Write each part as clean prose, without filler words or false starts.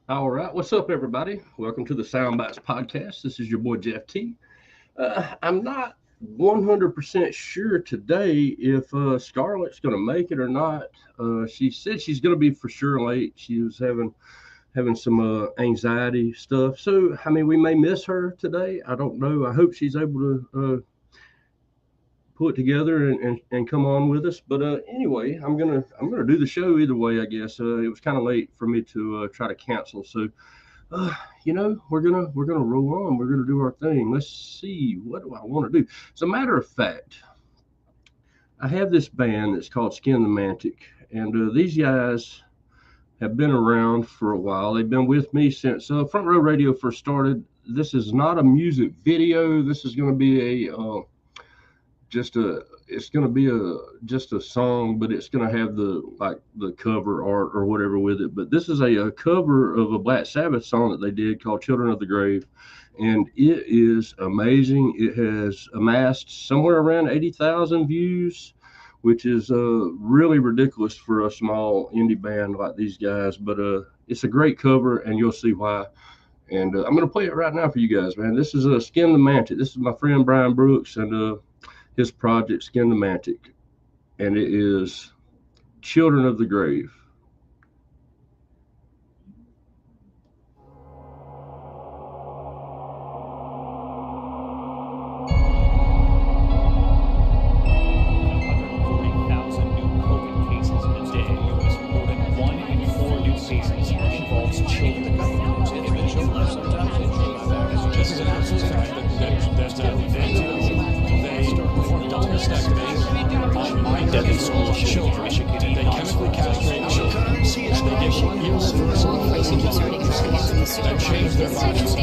All right, what's up, everybody? Welcome to the Bytes podcast. This is your boy Jeff T. I'm not 100% sure today if Scarlett's going to make it or not. She said she's going to be for sure late. She was having some anxiety stuff, so I mean we may miss her today. I don't know. I hope she's able to pull it together and come on with us. But anyway, I'm gonna do the show either way. I guess it was kind of late for me to try to cancel. So uh, we're gonna roll on. We're gonna do our thing. Let's see, what do I want to do? As a matter of fact, I have this band that's called Skin the Mantic, and these guys have been around for a while. They've been with me since Front Row Radio first started. This is not a music video. This is going to be a it's going to be just a song, but it's going to have the cover art or whatever with it. But this is a cover of a Black Sabbath song that they did called Children of the Grave, and it is amazing. It has amassed somewhere around 80,000 views, which is really ridiculous for a small indie band like these guys. But it's a great cover, and you'll see why. And I'm going to play it right now for you guys, man. This is Skin the Mantic. This is my friend Brian Brooks and his project Skin the Mantic, and it is Children of the Grave. Deadly school children. They chemically castrate children. They change their bodies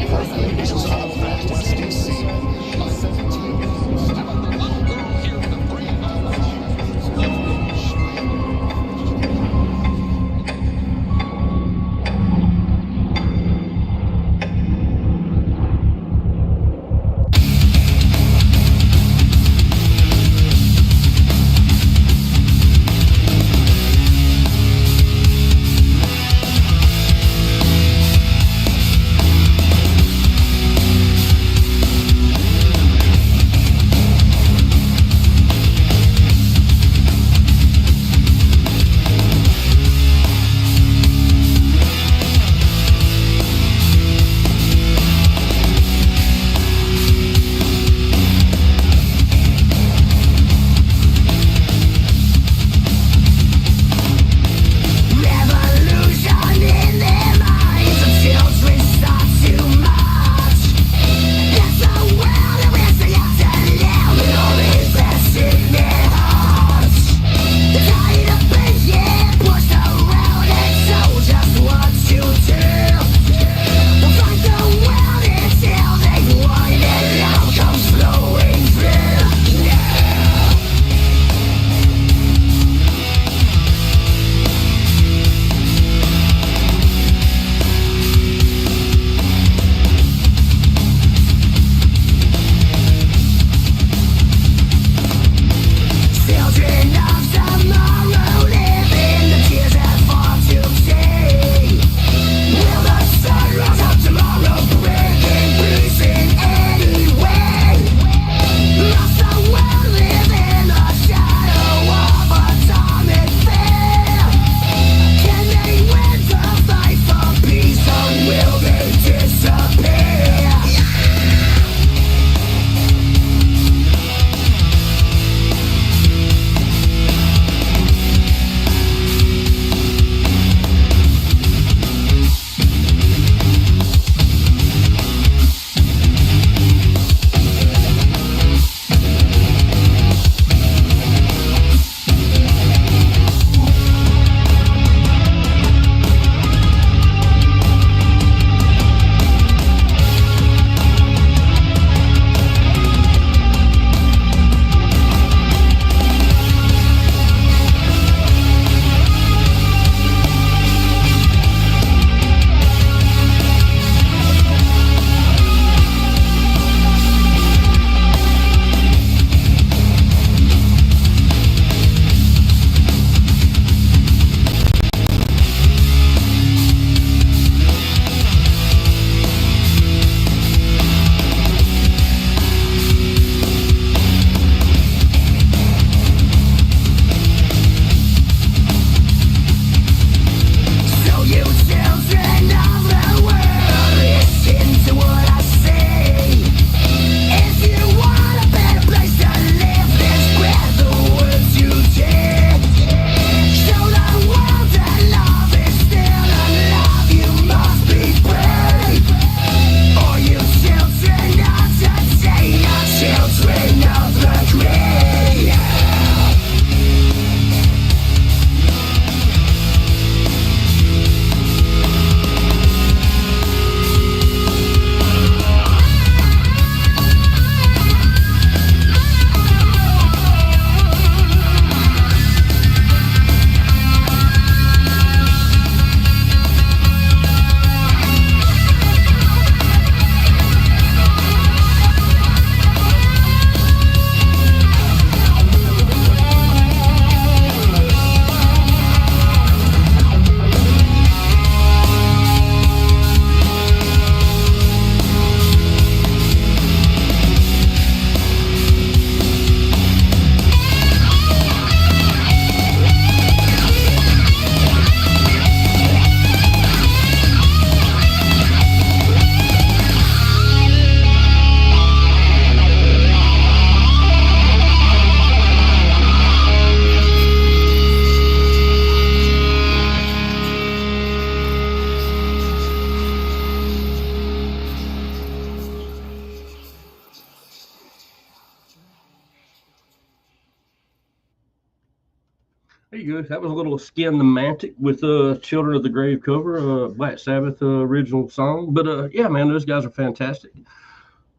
There you go. That was a little Skin the Mantic with Children of the Grave cover, Black Sabbath original song. But yeah, man, those guys are fantastic.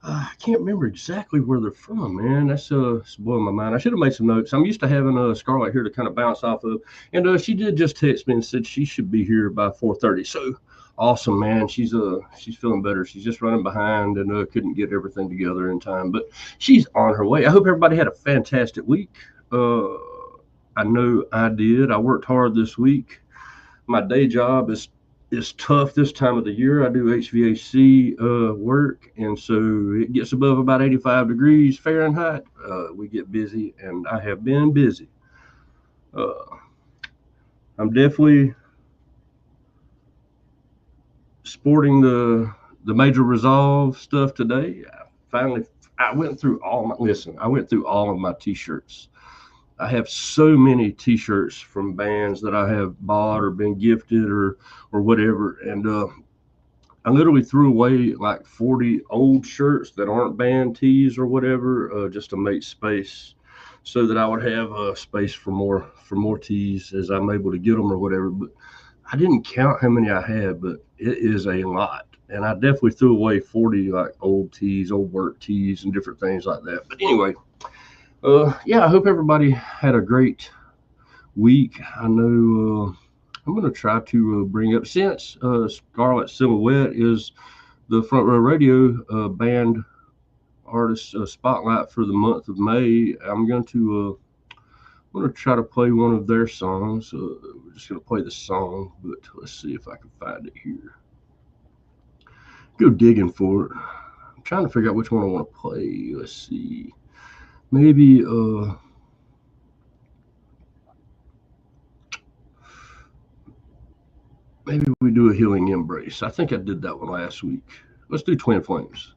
I can't remember exactly where they're from, man. That's it's blowing my mind. I should have made some notes. I'm used to having Scarlett here to kind of bounce off of, and she did just text me and said she should be here by 4:30. So awesome, man. She's feeling better. She's just running behind and couldn't get everything together in time, but she's on her way. I hope everybody had a fantastic week. I know I did. I worked hard this week. My day job is tough this time of the year. I do HVAC work, and so it gets above about 85 degrees Fahrenheit. We get busy, and I have been busy. I'm definitely sporting the Major Resolve stuff today. I went through all of my t-shirts. I have so many t-shirts from bands that I have bought or been gifted or whatever. And I literally threw away like 40 old shirts that aren't band tees or whatever, just to make space so that I would have space for more tees as I'm able to get them or whatever. But I didn't count how many I had, but it is a lot. And I definitely threw away 40 like old tees, old work tees and different things like that. But anyway, yeah, I hope everybody had a great week. I know I'm going to try to bring up, since Scarlett Silhouette is the Front Row Radio band artist spotlight for the month of May. I'm going to try to play one of their songs. We're just going to play the song, but let's see if I can find it here. Go digging for it. I'm trying to figure out which one I want to play. Let's see. Maybe we do a Healing Embrace. I think I did that one last week. Let's do Twin Flames.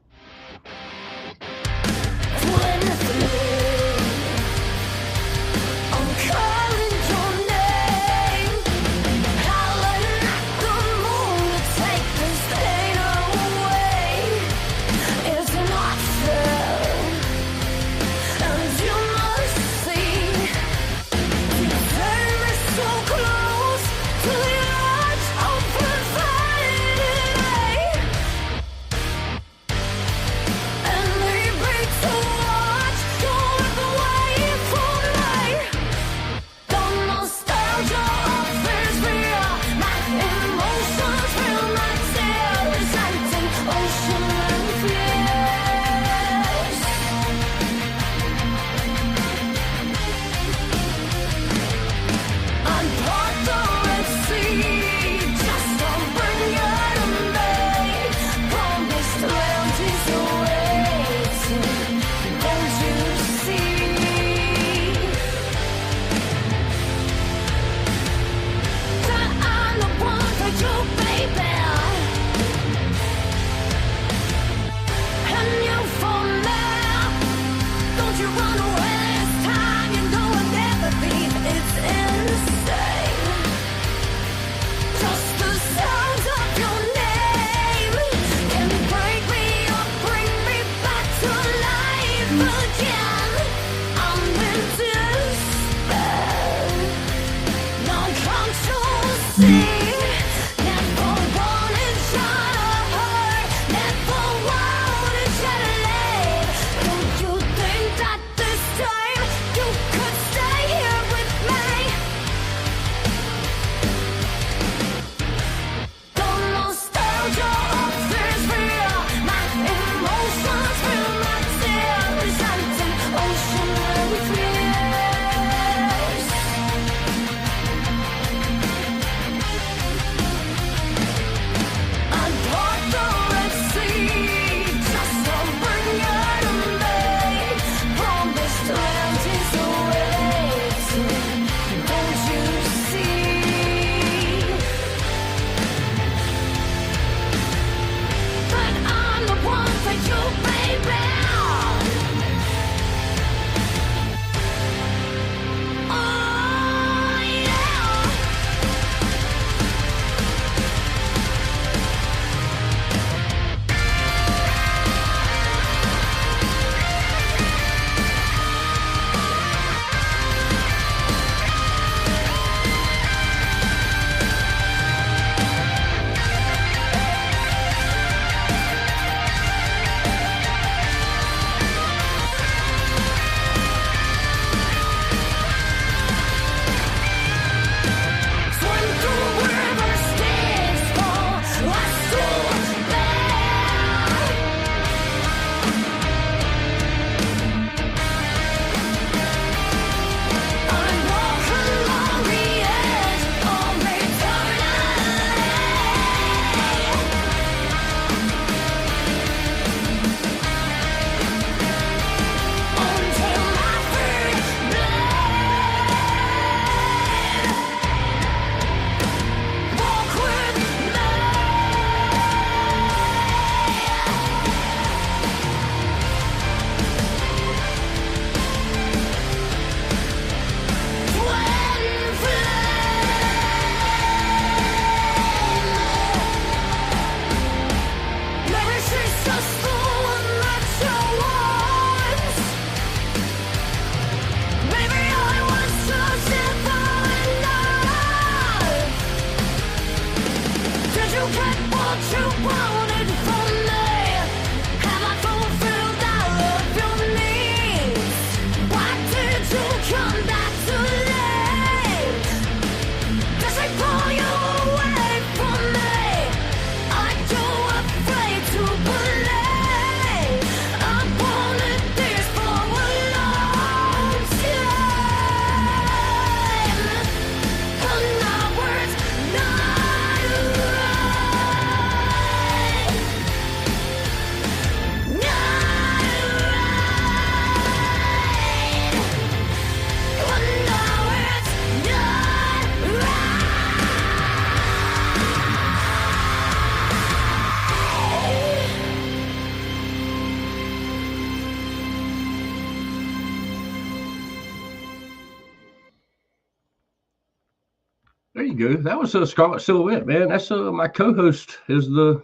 There you go. That was Scarlett Silhouette, man. That's my co-host is the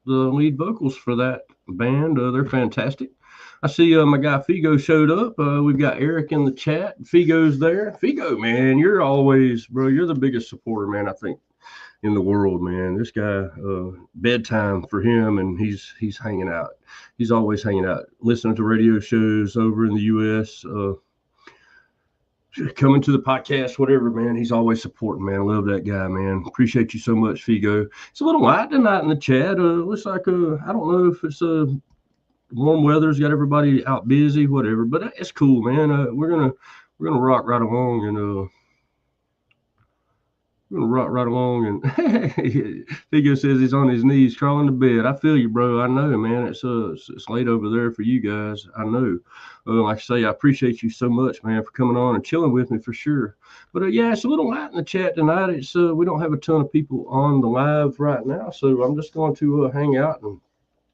lead vocals for that band. They're fantastic. I see my guy Figo showed up. We've got Eric in the chat. Figo's there. Figo, man, you're always, bro. You're the biggest supporter, man. I think in the world, man. This guy, bedtime for him, and he's hanging out. He's always hanging out, listening to radio shows over in the U.S. Coming to the podcast, whatever, man. He's always supporting, man. I love that guy, man. Appreciate you so much, Figo. It's a little light tonight in the chat. Looks like I don't know if it's warm weather's got everybody out busy, whatever. But it's cool, man. We're gonna rock right along, and we're gonna rock right along. And Figo says he's on his knees crawling to bed. I feel you, bro. I know, man. It's late over there for you guys. I know. Like I say, I appreciate you so much, man, for coming on and chilling with me for sure. But yeah, it's a little light in the chat tonight. It's we don't have a ton of people on the live right now, so I'm just going to hang out, and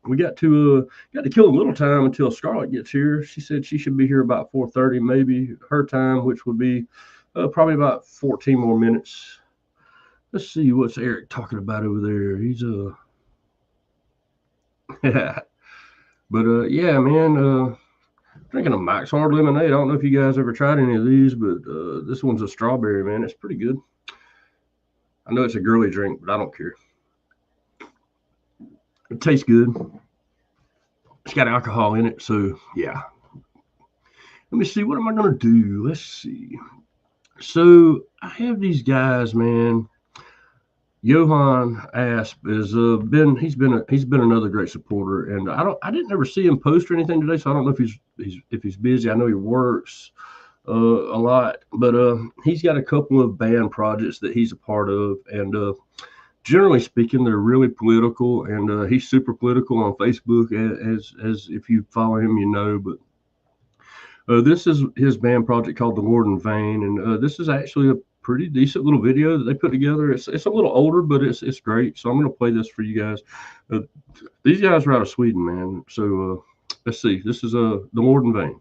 we got to kill a little time until Scarlett gets here. She said she should be here about 4:30, maybe her time, which would be probably about 14 more minutes. Let's see what's Eric talking about over there. He's but yeah, man. Drinking a Mike's Hard Lemonade. I don't know if you guys ever tried any of these, but this one's a strawberry, man. It's pretty good. I know it's a girly drink, but I don't care. It tastes good. It's got alcohol in it, so yeah. Let me see. What am I going to do? Let's see. So I have these guys, man. Johan Asp has he's been another great supporter, and I didn't ever see him post or anything today, so I don't know if he's busy. I know he works a lot, but he's got a couple of band projects that he's a part of, and generally speaking, they're really political, and he's super political on Facebook, as if you follow him, you know. But this is his band project called The Lord in Vain, and this is actually a pretty decent little video that they put together. It's a little older, but it's great. So I'm going to play this for you guys. These guys are out of Sweden, man. So let's see. This is The Lord in Vain.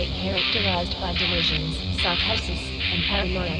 state characterized by delusions, psychosis, and paranoia.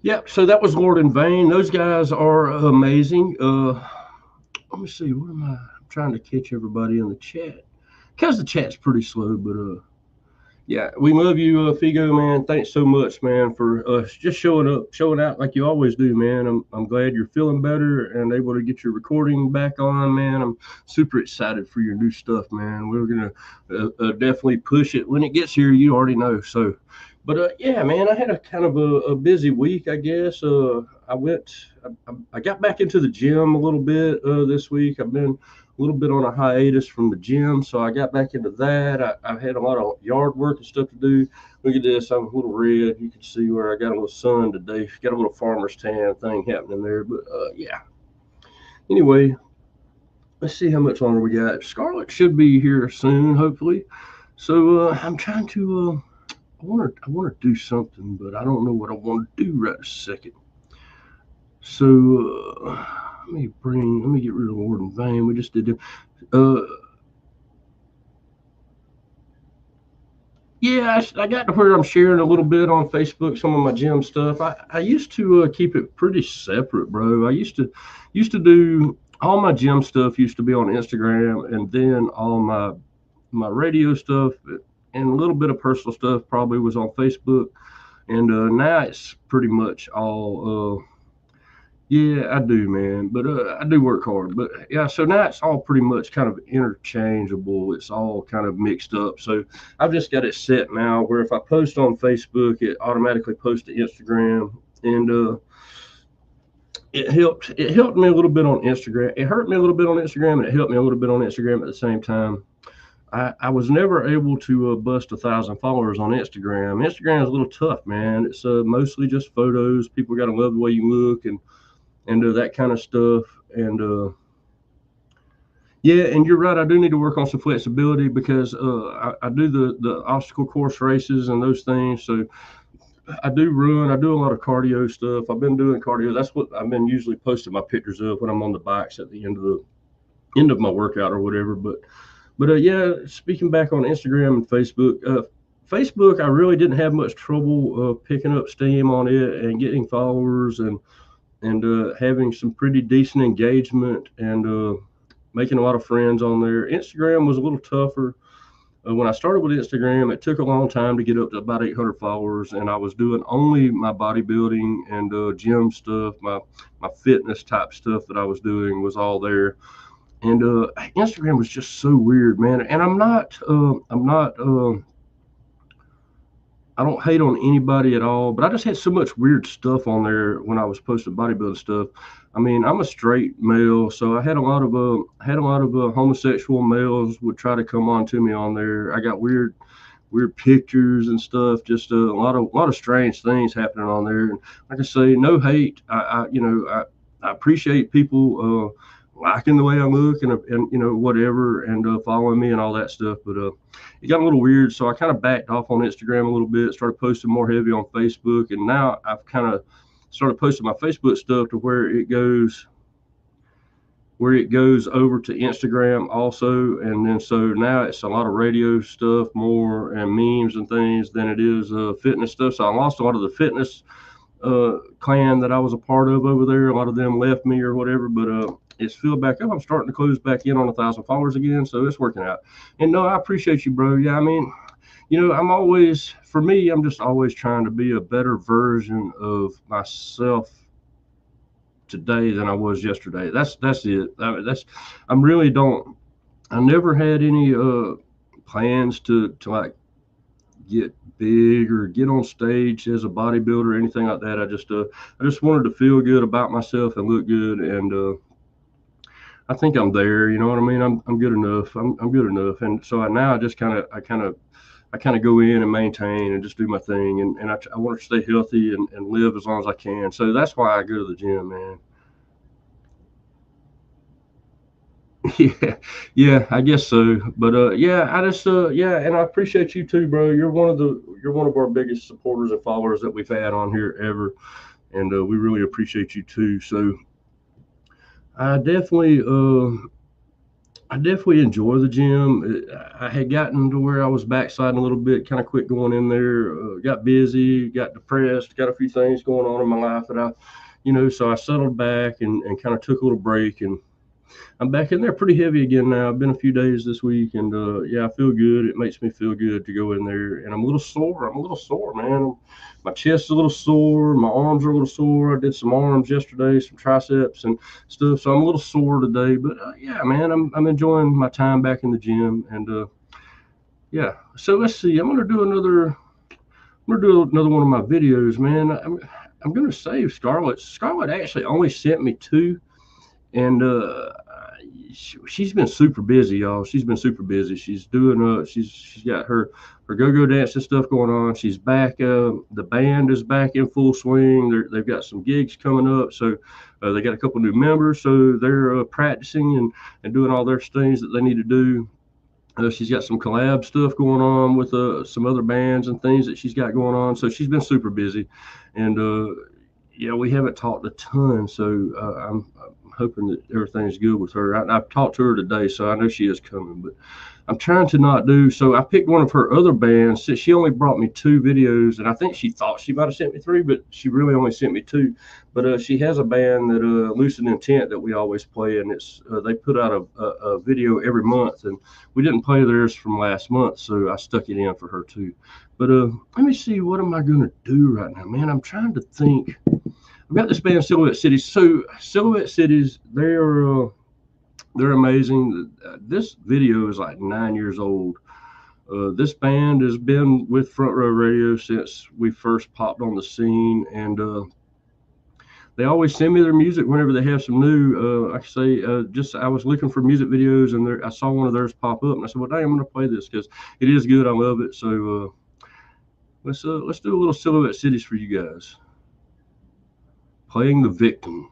Yep. So that was Lord in Vain. Those guys are amazing. Let me see. What am I? I'm trying to catch everybody in the chat because the chat's pretty slow. But yeah, we love you, Figo, man. Thanks so much, man, for just showing out like you always do, man. I'm glad you're feeling better and able to get your recording back on, man. I'm super excited for your new stuff, man. We're gonna definitely push it when it gets here. You already know. So, but yeah, man, I had a kind of a busy week, I guess. I got back into the gym a little bit this week. I've been a little bit on a hiatus from the gym, so I got back into that. I had a lot of yard work and stuff to do. Look at this, I'm a little red. You can see where I got a little sun today. Got a little farmer's tan thing happening there, but yeah. Anyway, let's see how much longer we got. Scarlett should be here soon, hopefully. So I'm trying to. I want to do something, but I don't know what I want to do right this second. So let me get rid of Lord in Vain. We just did it. Yeah, I got to where I'm sharing a little bit on Facebook, some of my gym stuff. I used to keep it pretty separate, bro. I used to do all my gym stuff used to be on Instagram, and then all my radio stuff and a little bit of personal stuff probably was on Facebook. And now it's pretty much all yeah, I do, man. But I do work hard. But yeah, so now it's all pretty much kind of interchangeable. It's all kind of mixed up. So I've just got it set now where if I post on Facebook, it automatically posts to Instagram. And it helped me a little bit on Instagram. It hurt me a little bit on Instagram, and it helped me a little bit on Instagram at the same time. I was never able to bust 1,000 followers on Instagram. Instagram is a little tough, man. It's mostly just photos. People got to love the way you look and that kind of stuff. And yeah, and you're right. I do need to work on some flexibility because I do the obstacle course races and those things. So I do run. I do a lot of cardio stuff. I've been doing cardio. That's what I've been usually posting my pictures of when I'm on the bikes at the end of my workout or whatever. But yeah, speaking back on Instagram and Facebook, Facebook, I really didn't have much trouble picking up steam on it and getting followers and having some pretty decent engagement and making a lot of friends on there. Instagram was a little tougher. When I started with Instagram, it took a long time to get up to about 800 followers, and I was doing only my bodybuilding and gym stuff, my fitness type stuff that I was doing was all there. And Instagram was just so weird, man. And I don't hate on anybody at all, but I just had so much weird stuff on there when I was posting bodybuilding stuff. I mean, I'm a straight male, so I had a lot of homosexual males would try to come on to me on there. I got weird pictures and stuff, just a lot of strange things happening on there. And like I say, no hate. I appreciate people liking the way I look and whatever, and following me and all that stuff. But it got a little weird, so I kind of backed off on Instagram a little bit, started posting more heavy on Facebook, and now I've kind of started posting my Facebook stuff to where it goes. where it goes over to Instagram also, and then so now it's a lot of radio stuff more and memes and things than it is fitness stuff. So I lost a lot of the fitness clan that I was a part of over there. A lot of them left me or whatever, but it's filled back up. I'm starting to close back in on 1,000 followers again, so it's working out. And no, I appreciate you, bro. Yeah, I mean, for me, I'm just always trying to be a better version of myself today than I was yesterday. That's it. I never had any plans to like get big or get on stage as a bodybuilder or anything like that. I just wanted to feel good about myself and look good, and I think I'm there. You know what I mean? I'm good enough. I'm good enough, and so now I kind of go in and maintain and just do my thing, and I want to stay healthy and live as long as I can. So that's why I go to the gym, man. Yeah, I guess so. But yeah, and I appreciate you too, bro. You're one of our biggest supporters and followers that we've had on here ever, and we really appreciate you too. So I definitely enjoy the gym. I had gotten to where I was backsliding a little bit, kind of quit going in there, got busy, got depressed, got a few things going on in my life that so I settled back and kind of took a little break, and I'm back in there pretty heavy again now. I've been a few days this week, and yeah, I feel good. It makes me feel good to go in there, and I'm a little sore, man. My chest's a little sore. My arms are a little sore. I did some arms yesterday, some triceps and stuff, so I'm a little sore today. But yeah, man, I'm enjoying my time back in the gym, and yeah. So let's see. I'm gonna do another one of my videos, man. I'm gonna save Scarlett. Scarlett actually only sent me 2. And she's been super busy, y'all. She's been super busy. She's doing she's got her go-go dance and stuff going on. She's back. The band is back in full swing. They've got some gigs coming up, so they got a couple new members. So they're practicing and doing all their things that they need to do. She's got some collab stuff going on with some other bands and things that she's got going on. So she's been super busy, and yeah, we haven't talked a ton. So I'm hoping that everything's good with her. I've talked to her today, so I know she is coming, but I'm trying to not do. So I picked one of her other bands. She only brought me 2 videos, and I think she thought she might have sent me 3, but she really only sent me 2. But she has a band that Lucid Intent that we always play, and it's they put out a video every month, and we didn't play theirs from last month, so I stuck it in for her too. But let me see, what am I gonna do right now, man? I'm trying to think. I've got this band Silhouette Cities. So Silhouette Cities, they're amazing. This video is like 9 years old. This band has been with Front Row Radio since we first popped on the scene, and they always send me their music whenever they have some new. Like I say, I was looking for music videos, and I saw one of theirs pop up, and I said, "Well, dang, I'm gonna play this because it is good. I love it." So let's do a little Silhouette Cities for you guys. Playing the Victim.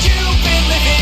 You've been living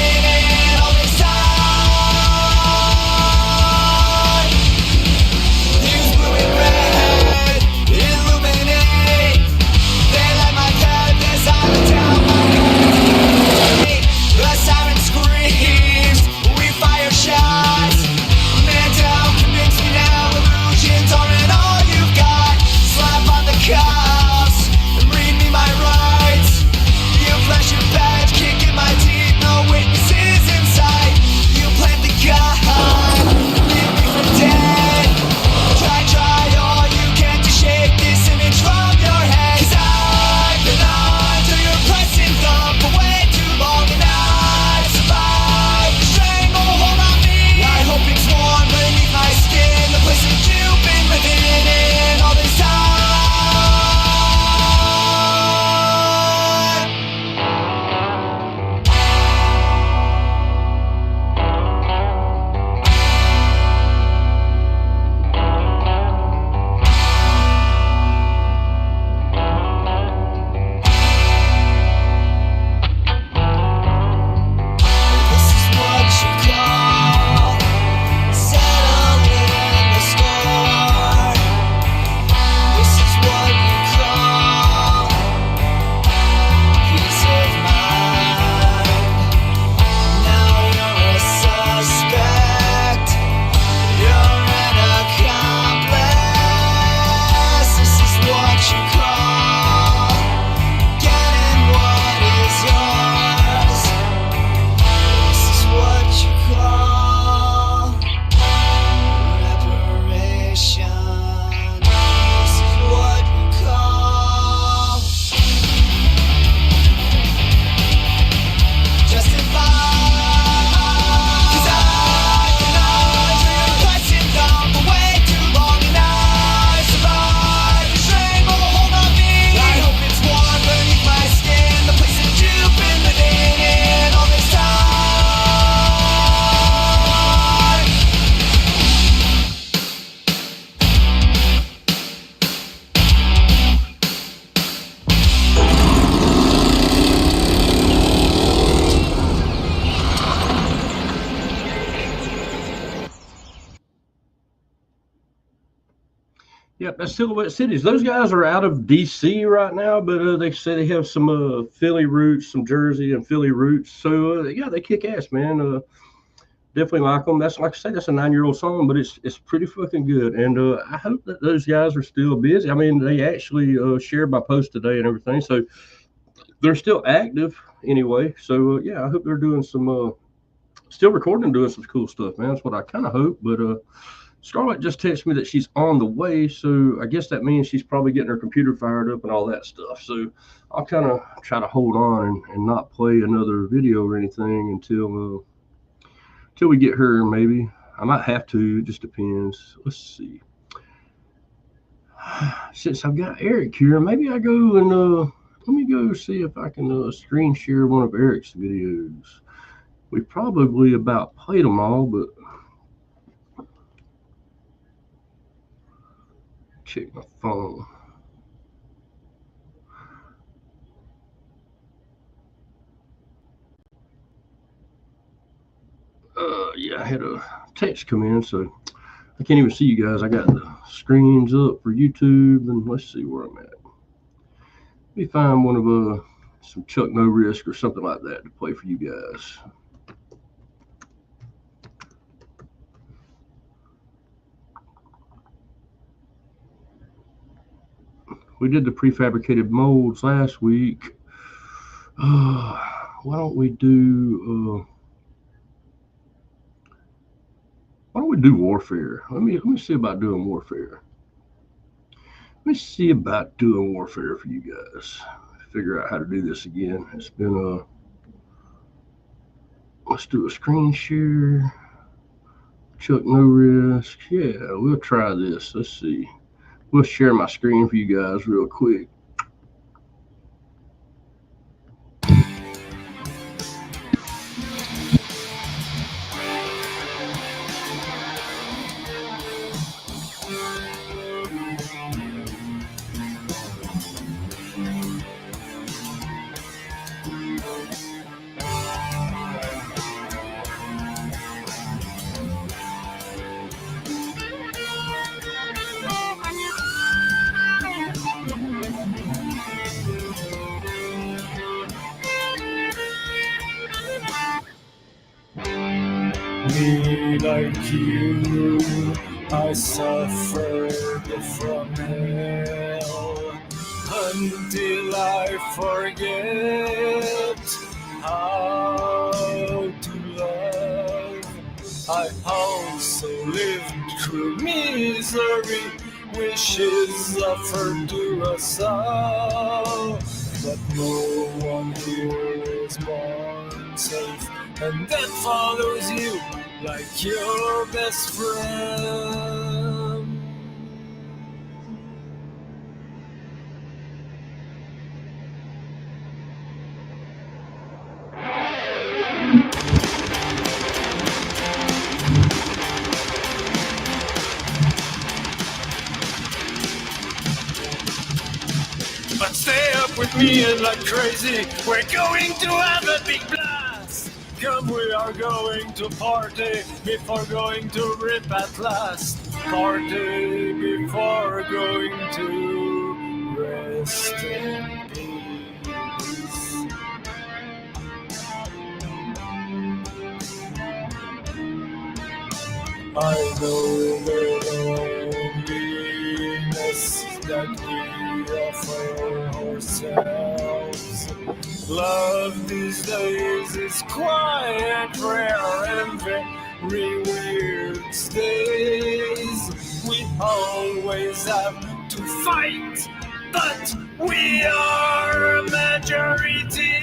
Yep, that's Silhouette Cities. Those guys are out of DC right now, but they say they have some Philly roots, some Jersey and Philly roots. So yeah, they kick ass, man. Definitely like them. That's like I say, that's a 9-year-old song, but it's pretty fucking good. And I hope that those guys are still busy. I mean, they actually shared my post today and everything, so they're still active anyway. So yeah, I hope they're doing some, still recording and doing some cool stuff, man. That's what I kind of hope. But Scarlett just texted me that she's on the way, so I guess that means she's probably getting her computer fired up and all that stuff. So I'll kind of try to hold on and not play another video or anything until we get her. Maybe I might have to. It just depends. Let's see. Since I've got Eric here, maybe I go and let me go see if I can screen share one of Eric's videos. We probably about played them all, but check my phone. Yeah, I had a text come in, so I can't even see you guys. I got the screens up for YouTube, and let's see where I'm at. Let me find one of some Chuck No Risk or something like that to play for you guys. We did the prefabricated molds last week. Why don't we do warfare? Let me see about doing warfare. Let me see about doing warfare for you guys. Figure out how to do this again. It's been let's do a screen share. Chuck No Risk. Yeah, we'll try this. Let's see. We'll share my screen for you guys real quick. Me like you, I suffered from hell until I forget how to love. I also lived through misery, wishes offered to us all, but no one here is born safe, and that follows you like your best friend. But stay up with me and like crazy, we're going to have a big blast. Come, we are going to party before going to rip at last. Party before going to rest in peace. I know the loneliness that we offer ourselves. Love these days is quiet, rare, and very weird days. We always have to fight, but we are a majority.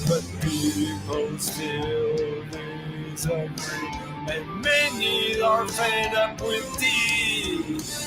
But people still disagree, and many are fed up with these.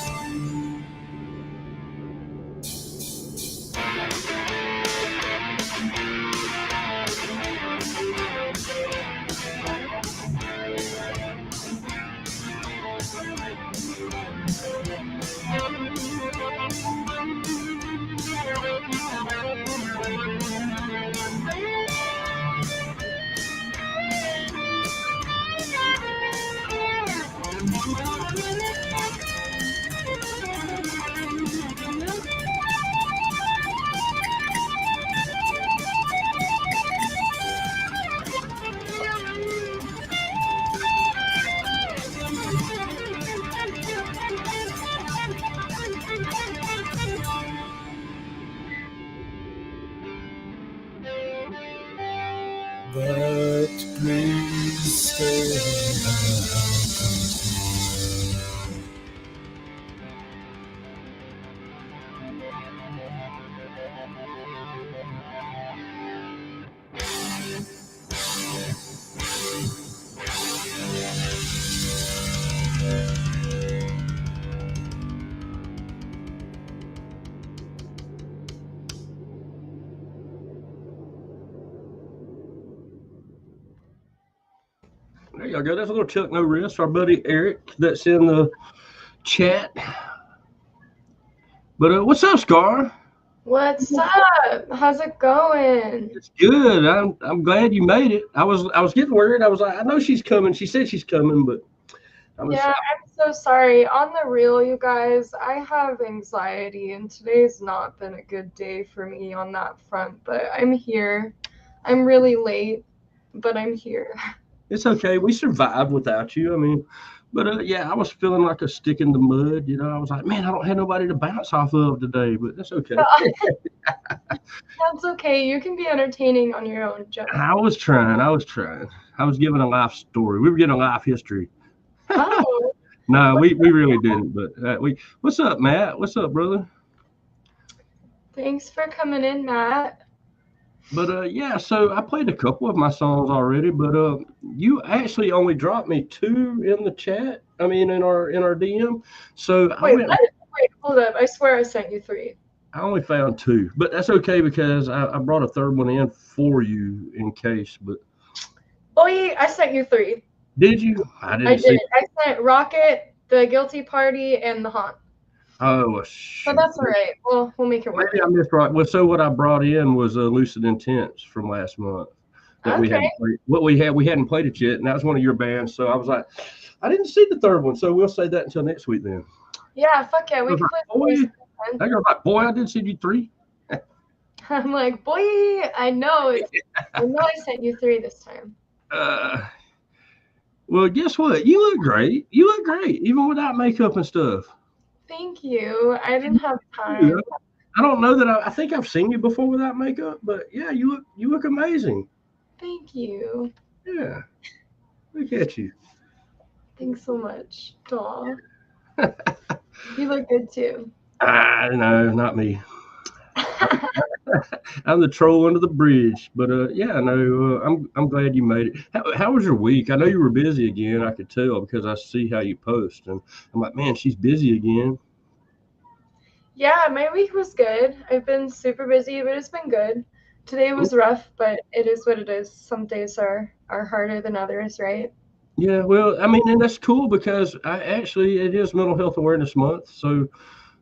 but please stay. There y'all go. That's a little Chuck No Risk. Our buddy Eric that's in the chat. But what's up, Scar? What's up? How's it going? It's good. I'm glad you made it. I was getting worried. I was like, I know she's coming. She said she's coming, but Yeah, I'm so sorry. On the real, you guys, I have anxiety, and today's not been a good day for me on that front, but I'm here. I'm really late, but I'm here. It's okay. We survived without you. I mean, but yeah, I was feeling like a stick in the mud. You know, I was like, man, I don't have nobody to bounce off of today, but that's okay. That's okay. You can be entertaining on your own, Joe. I was trying. I was giving a life story. We were getting a life history. Oh. No, we really didn't. But what's up, Matt? What's up, brother? Thanks for coming in, Matt. But yeah, so I played a couple of my songs already, but you actually only dropped me 2 in the chat. I mean, in our DM. So Wait, hold up. I swear I sent you 3. I only found 2, but that's okay because I brought a 3rd one in for you in case. But Boy, I sent you 3. did you? I didn't see. I sent Rocket, The Guilty Party, and The Haunt. Oh, well, shoot. But that's all right. We'll make it work. Maybe I missed right. Well, so what I brought in was Lucid Intents from last month. That we hadn't played. What we hadn't played it yet, and that was one of your bands. So I was like, I didn't see the 3rd one, so we'll say that until next week then. Yeah, fuck yeah, we can play. I was like, boy, I did send you 3. I'm like, boy, I know I sent you 3 this time. Well, guess what? You look great. You look great, even without makeup and stuff. Thank you. I didn't have time. I don't know that I think I've seen you before without makeup, but yeah, you look amazing. Thank you. Yeah. Look at you. Thanks so much. Aw. You look good too. No, not me. I'm the troll under the bridge, but yeah, no, I'm glad you made it. How was your week? I know you were busy again. I could tell because I see how you post, and I'm like, man, she's busy again. Yeah, my week was good. I've been super busy, but it's been good. Today was rough, but it is what it is. Some days are harder than others, right? Yeah, well, I mean, and that's cool because it is Mental Health Awareness Month, so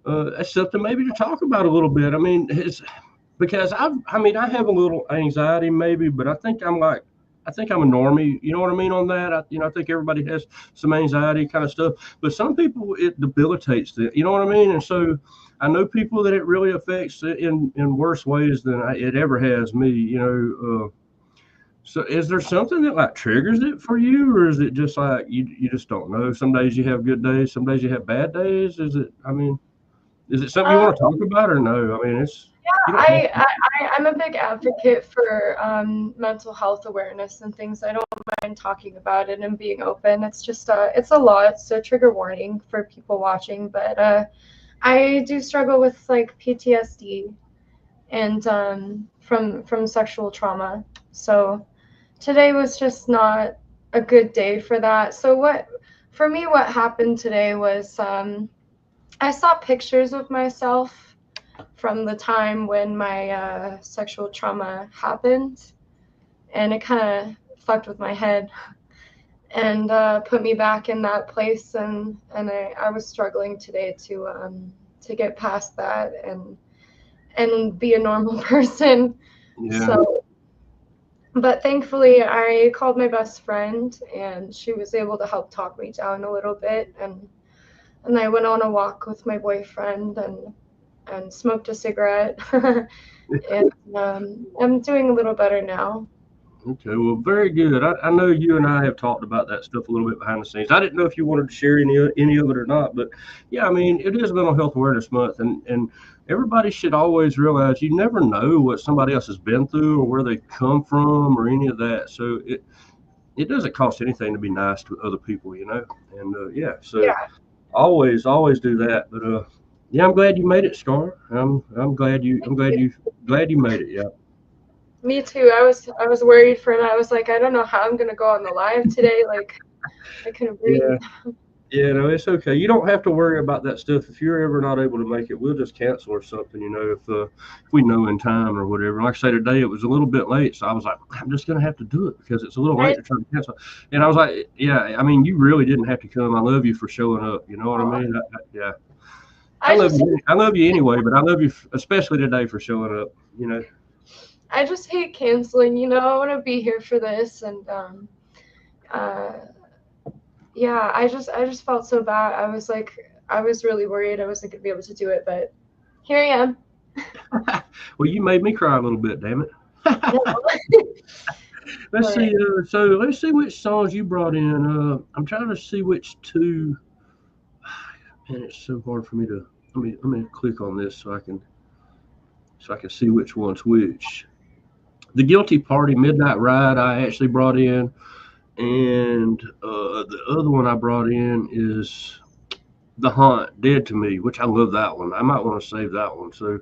that's something maybe to talk about a little bit. I mean, it's because I have a little anxiety maybe, but I think I'm a normie. You know what I mean on that? I think everybody has some anxiety kind of stuff, but some people it debilitates them. You know what I mean? And so I know people that it really affects in worse ways than it ever has me. You know. So is there something that like triggers it for you, or is it just like you just don't know? Some days you have good days, some days you have bad days. Is it something you want to talk about or no? I mean, it's I'm a big advocate for mental health awareness and things. I don't mind talking about it and being open. It's just it's a lot. It's a trigger warning for people watching, but I do struggle with like PTSD and from sexual trauma. So today was just not a good day for that. So what happened today was I saw pictures of myself from the time when my sexual trauma happened, and it kind of fucked with my head and put me back in that place, and I was struggling today to get past that and be a normal person. Yeah. So, but thankfully I called my best friend and she was able to help talk me down a little bit, and I went on a walk with my boyfriend and smoked a cigarette and I'm doing a little better now. Okay, well, very good. I know you and I have talked about that stuff a little bit behind the scenes. I didn't know if you wanted to share any of it or not, but yeah, I mean, it is Mental Health Awareness Month, and everybody should always realize you never know what somebody else has been through or where they come from or any of that. So it doesn't cost anything to be nice to other people, And yeah, so Yeah. always do that. But yeah, I'm glad you made it, Scar. I'm glad you made it. Yeah. Me too. I was worried for him. I was like, I don't know how I'm gonna go on the live today. Like, I couldn't breathe. Yeah. Yeah, no, it's okay. You don't have to worry about that stuff. If you're ever not able to make it, we'll just cancel or something, if we know in time or whatever. Like I say, today it was a little bit late, so I was like, I'm just going to have to do it because it's a little late to try to cancel. And I was like, yeah, I mean, you really didn't have to come. I love you for showing up. You know what I mean? Yeah. I love you anyway, but I love you especially today for showing up, I just hate canceling, I want to be here for this, and yeah, I just felt so bad. I was really worried I wasn't gonna be able to do it, but here I am. Well, you made me cry a little bit, damn it. Let's see. So let's see which songs you brought in. I'm trying to see which two. Man, it's so hard for me to. Let me click on this so I can see which one's which. The Guilty Party, Midnight Ride, I actually brought in. And the other one I brought in is The Haunt, Dead to Me, which I love that one. I might want to save that one. So,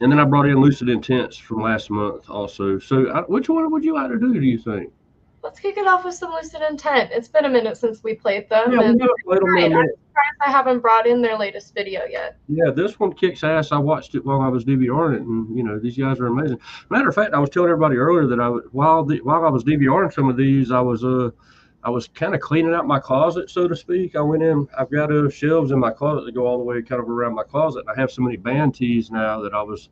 and then I brought in Lucid Intents from last month also. So which one would you like to do you think? Let's kick it off with some Lucid Intent. It's been a minute since we played them. Yeah, and we haven't played them in a minute. I'm surprised I haven't brought in their latest video yet. Yeah, this one kicks ass. I watched it while I was DVRing it, and these guys are amazing. Matter of fact, I was telling everybody earlier that while I was DVRing some of these, I was kind of cleaning out my closet, so to speak. I went in. I've got shelves in my closet that go all the way kind of around my closet, and I have so many band tees now that I was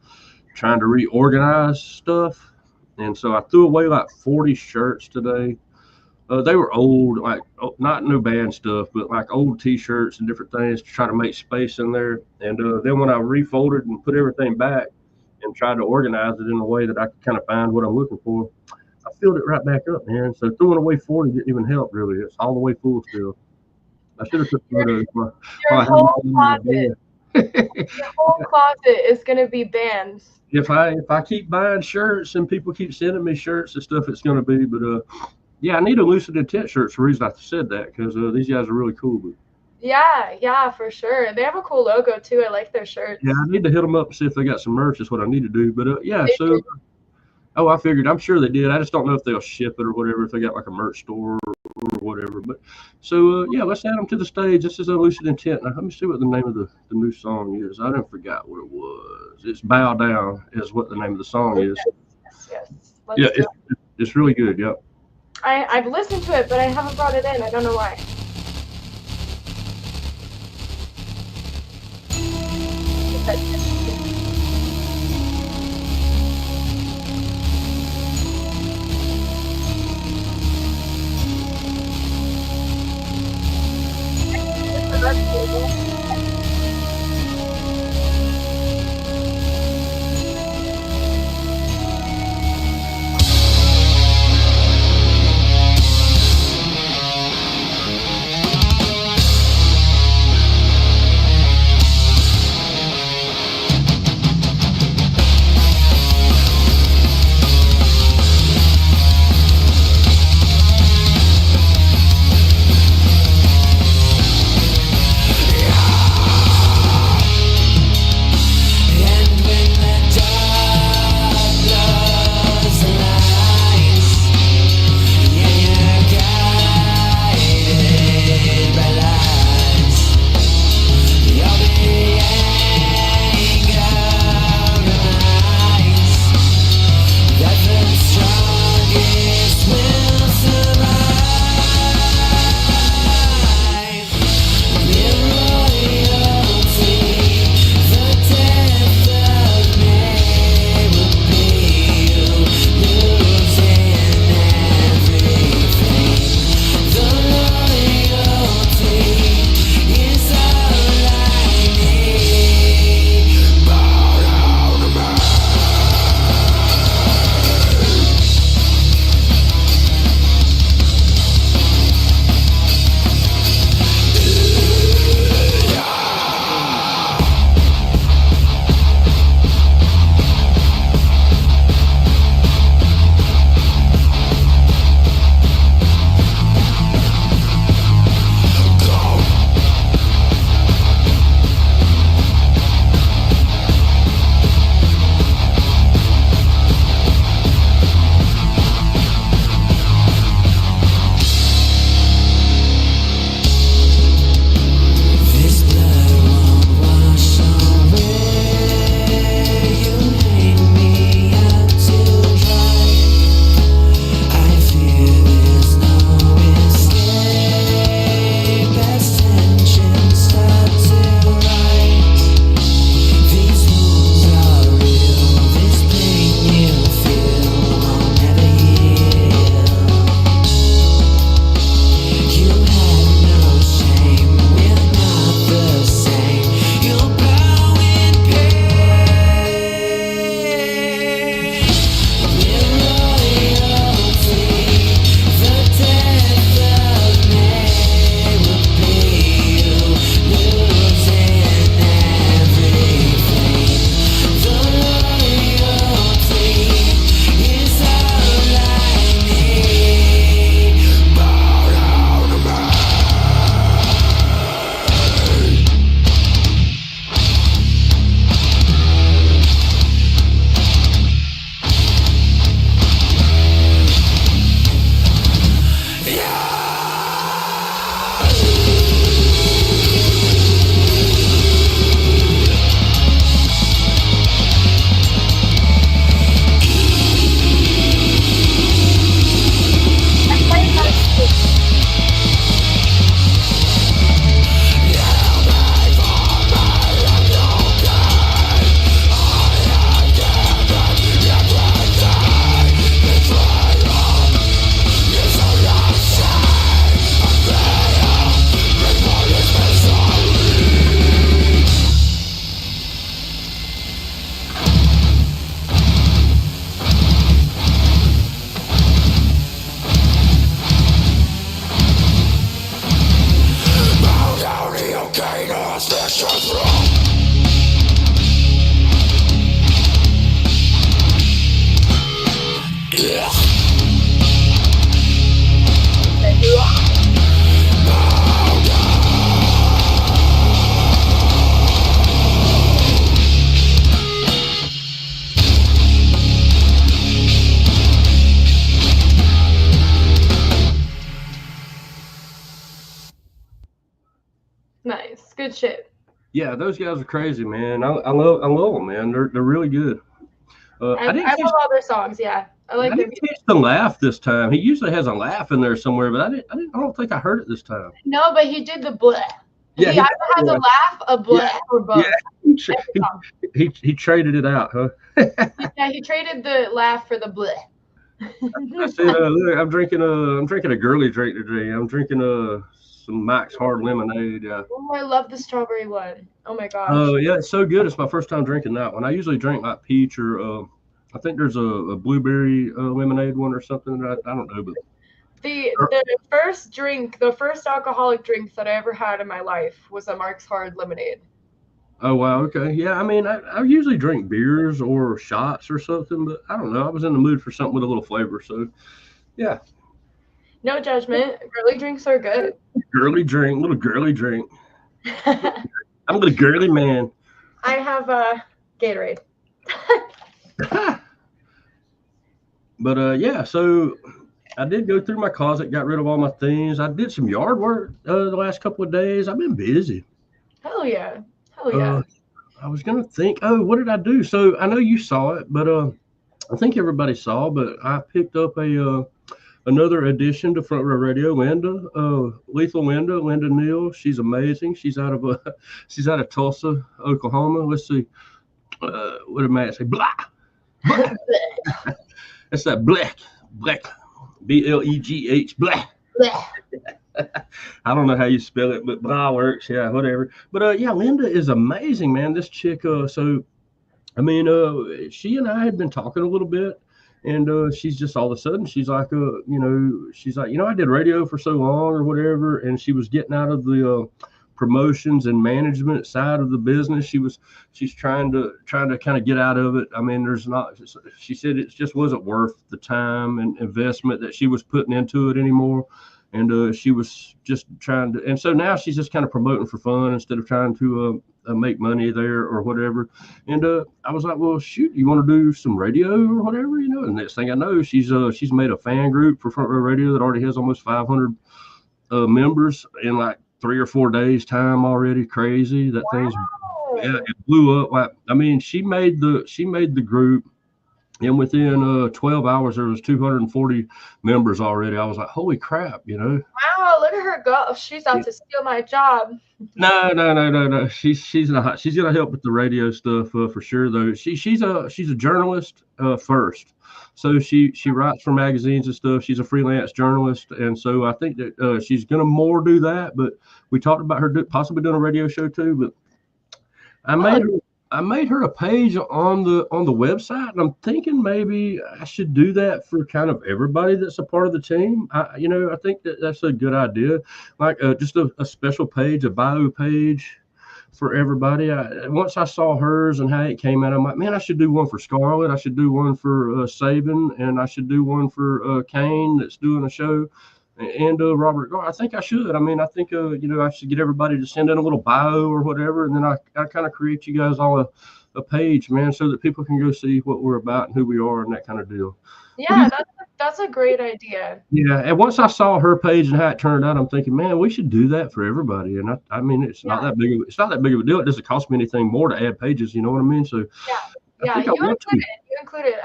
trying to reorganize stuff, and so I threw away like 40 shirts today. They were old, like not new band stuff, but like old T-shirts and different things to try to make space in there. And then when I refolded and put everything back and tried to organize it in a way that I could kind of find what I'm looking for, I filled it right back up, man. So throwing away 40 didn't even help, really. It's all the way full still. I should have took photos. Your whole closet. Your whole closet is going to be bands. If I keep buying shirts and people keep sending me shirts and stuff, it's going to be. But yeah, I need a Lucid Intent shirt. For the reason I said that, because these guys are really cool. But yeah, for sure. They have a cool logo too. I like their shirts. Yeah, I need to hit them up and see if they got some merch. Is what I need to do. But yeah, so I figured. I'm sure they did. I just don't know if they'll ship it or whatever. If they got like a merch store or whatever. But so yeah, let's add them to the stage. This is a Lucid Intent. Now, let me see what the name of the new song is. I didn't forget what it was. It's Bow Down is what the name of the song is. Yes. It's really good. Yep. I've listened to it, but I haven't brought it in. I don't know why. good shit. Yeah, those guys are crazy, man. I love them, man. They're really good. I love all their songs. Yeah, I like I their didn't music. catch the laugh this time. He usually has a laugh in there somewhere, but I don't think I heard it this time. No, but he did the bleh. Yeah, he either has a laugh, a bleh, or both. He traded it out, huh? Yeah, he traded the laugh for the bleh. I said, look, I'm drinking a girly drink today. I'm drinking some Mike's Hard Lemonade. Oh, I love the strawberry one. Oh my gosh. Oh yeah, it's so good. It's my first time drinking that one. I usually drink like peach or I think there's a blueberry lemonade one or something. I don't know, but The first alcoholic drink that I ever had in my life was a Mark's Hard Lemonade. oh wow, okay, yeah. I mean, I usually drink beers or shots or something, but I don't know. I was in the mood for something with a little flavor, so yeah. No judgment. Girly drinks are good. Girly drink, little girly drink. I'm a little girly man. I have a Gatorade. But yeah, so I did go through my closet, got rid of all my things. I did some yard work the last couple of days. I've been busy. Hell yeah. Hell yeah. I was gonna think, oh, what did I do? So I know you saw it, but I think everybody saw. But I picked up another addition to Front Row Radio, Lethal Linda Neal. She's amazing. She's out of Tulsa, Oklahoma. Let's see, what did Matt say? Blah. That's that black, BLEGH, black. I don't know how you spell it, but blah works. Yeah, whatever. But yeah, Linda is amazing, man. This chick. So, I mean, she and I had been talking a little bit, and she's just all of a sudden she's like, I did radio for so long or whatever, and she was getting out of the promotions and management side of the business. She's trying to kind of get out of it. I mean, she said it just wasn't worth the time and investment that she was putting into it anymore. And she was just trying to, and so now she's just kind of promoting for fun instead of trying to make money there or whatever. And I was like, well, shoot, you want to do some radio or whatever, And next thing I know, she's made a fan group for Front Row Radio that already has almost 500 members in like 3 or 4 days time already. Crazy. That thing's, yeah, it blew up. Like, I mean, she made the group, and within 12 hours there was 240 members already. I was like, holy crap, Wow, look at her go. She's out to steal my job. No. She's not. She's gonna help with the radio stuff for sure though. She's a journalist first. So she writes for magazines and stuff. She's a freelance journalist, and so I think that she's gonna more do that. But we talked about her possibly doing a radio show too. But I made her a page on the website, and I'm thinking maybe I should do that for kind of everybody that's a part of the team. I think that's a good idea, like just a special page, a bio page for everybody. Once I saw hers and how it came out, I'm like, man, I should do one for Scarlett. I should do one for Sabin, and I should do one for Kane that's doing a show. And Robert, I think I should. I mean, I think I should get everybody to send in a little bio or whatever, and then I kind of create you guys all a page, man, so that people can go see what we're about and who we are and that kind of deal. Yeah, that's a great idea. Yeah, and once I saw her page and how it turned out, I'm thinking, man, we should do that for everybody. And I mean, it's not that big of a deal. It doesn't cost me anything more to add pages. You know what I mean? So yeah, you include it.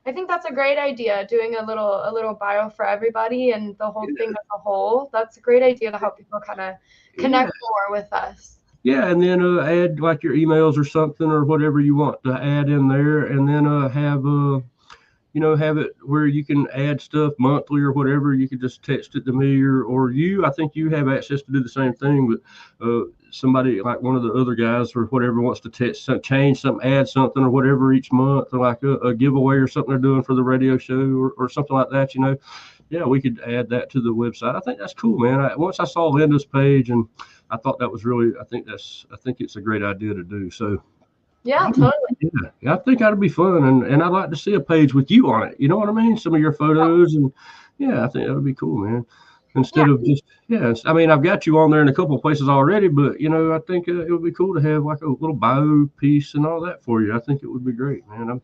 I think that's a great idea, doing a little bio for everybody and the whole thing as a whole. That's a great idea to help people kind of connect more with us. Yeah, and then add like your emails or something or whatever you want to add in there, and then have it where you can add stuff monthly or whatever. You could just text it to me or you. I think you have access to do the same thing, but somebody like one of the other guys or whatever wants to change something, add something or whatever each month, or like a giveaway or something they're doing for the radio show or something like that, yeah, we could add that to the website. I think that's cool, man. Once I saw Linda's page, and I thought that was really, I think it's a great idea to do. So yeah, totally. Yeah, I think that'd be fun, and I'd like to see a page with you on it. You know what I mean? Some of your photos, and yeah, I think that would be cool, man. Instead of just, I mean, I've got you on there in a couple of places already, but I think it would be cool to have like a little bio piece and all that for you. I think it would be great, man.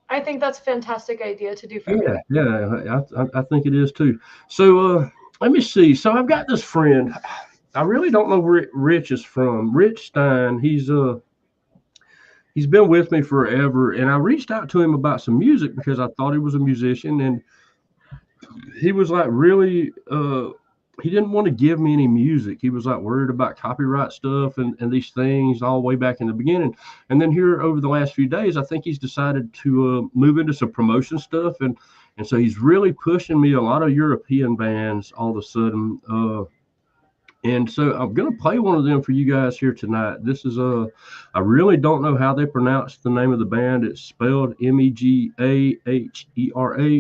I think that's a fantastic idea to do for everybody. Yeah, I think it is too. So let me see. So I've got this friend. I really don't know where Rich is from. Rich Stein, he's been with me forever, and I reached out to him about some music because I thought he was a musician, and he was like really he didn't want to give me any music. He was like worried about copyright stuff and these things all the way back in the beginning. And then here over the last few days, I think he's decided to move into some promotion stuff, and so he's really pushing me a lot of European bands all of a sudden. And so I'm going to play one of them for you guys here tonight. This is I really don't know how they pronounce the name of the band. It's spelled Megahera.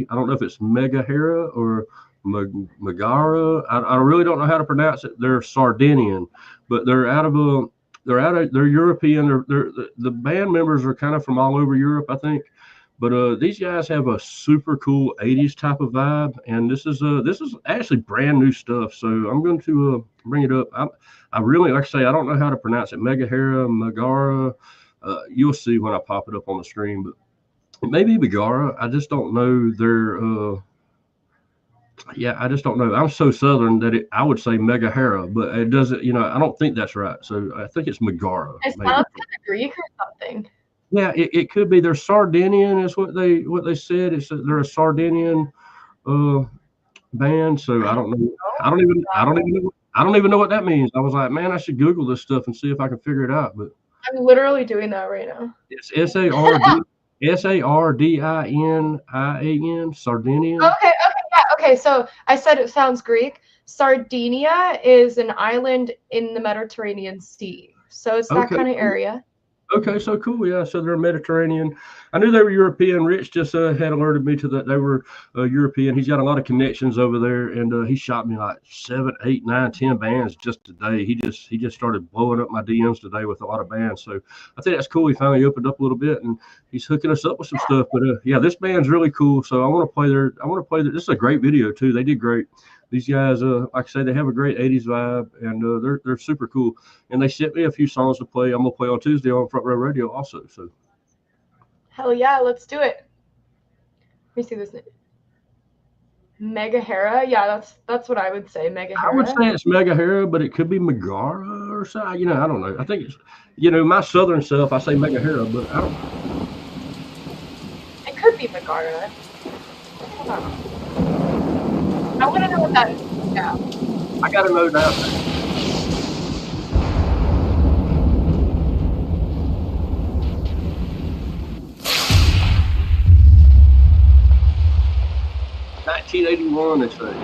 I don't know if it's Megahera or Megara. I really don't know how to pronounce it. They're Sardinian, but they're European. The band members are kind of from all over Europe, I think. But these guys have a super cool 80s type of vibe, and this is actually brand new stuff. So I'm going to bring it up. I really, like I say, I don't know how to pronounce it. Megahera, Megara. You'll see when I pop it up on the screen, but it may be Megara. I just don't know their. I just don't know. I'm so Southern that I would say Megahera, but it doesn't. I don't think that's right. So I think it's Megara. It sounds kind of Greek or something. Yeah, it could be. They're Sardinian, is what they said. They're a Sardinian band. So I don't know. I don't even know what that means. I was like, man, I should Google this stuff and see if I can figure it out. But I'm literally doing that right now. It's Sardinian, Sardinian. Okay. So I said it sounds Greek. Sardinia is an island in the Mediterranean Sea, so it's that kind of area. Okay, so cool. Yeah, so they're Mediterranean. I knew they were European. Rich just had alerted me to that they were European. He's got a lot of connections over there, and he shot me like 7, 8, 9, 10 bands just today. He just started blowing up my DMs today with a lot of bands. So I think that's cool. He finally opened up a little bit, and he's hooking us up with some stuff. But yeah, this band's really cool. So I want to play their. This is a great video too. They did great. These guys, like I say, they have a great 80s vibe, and they're super cool. And they sent me a few songs to play. I'm going to play on Tuesday on Front Row Radio also. So, hell yeah, let's do it. Let me see this name. Megahera? Yeah, that's what I would say, Megahera. I would say it's Megahera, but it could be Megara or something. I don't know. I think it's, my Southern self, I say Megahera, but I don't know. It could be Megara. I want to know what that is. Yeah. I got to know now. $1981, they say.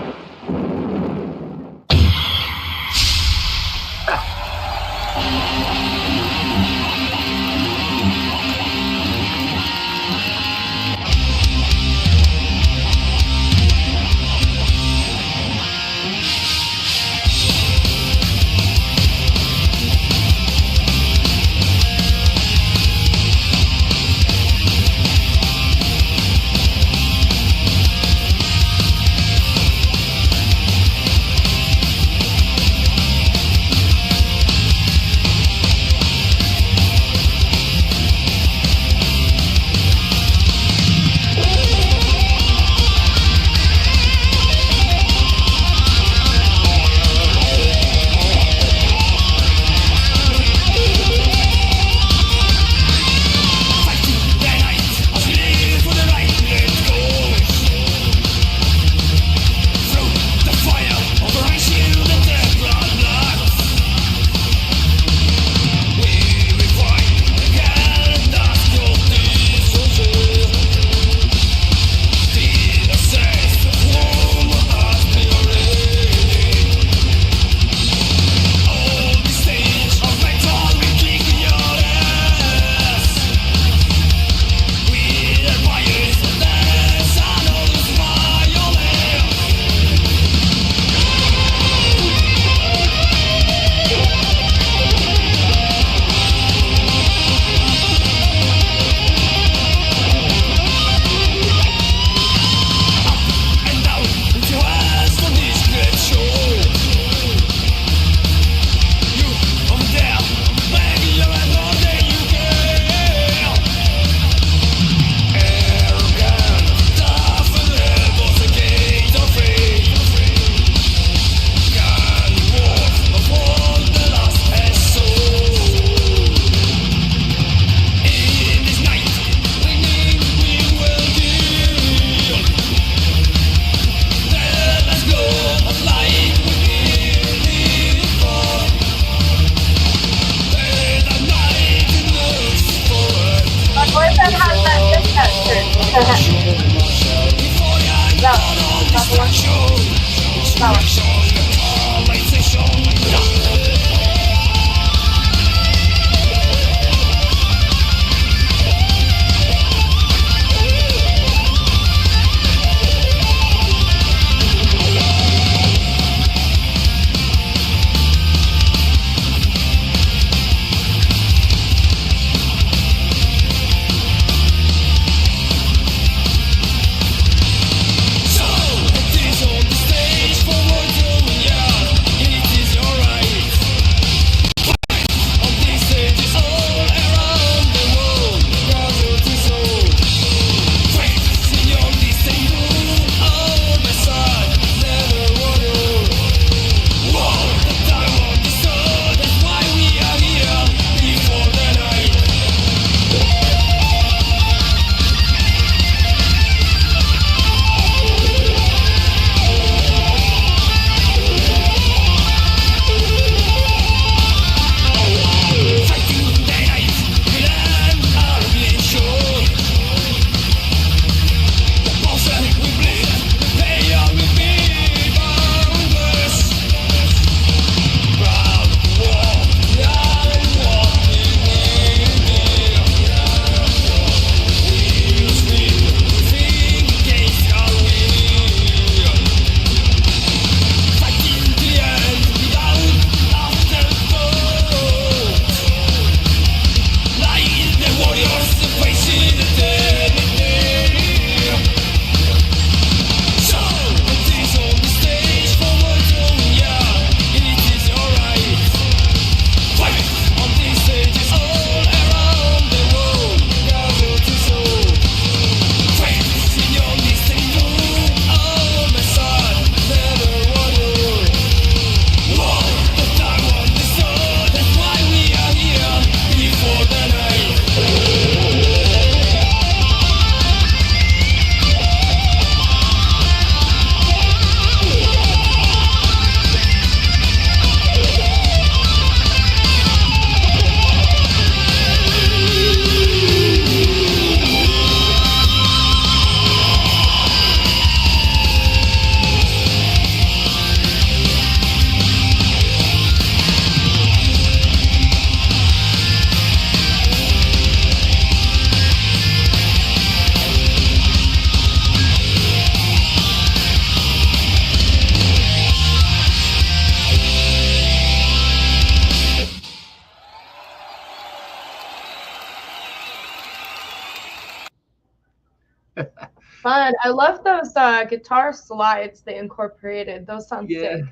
Fun. I love those guitar slides they incorporated. Those sound Yeah, sick.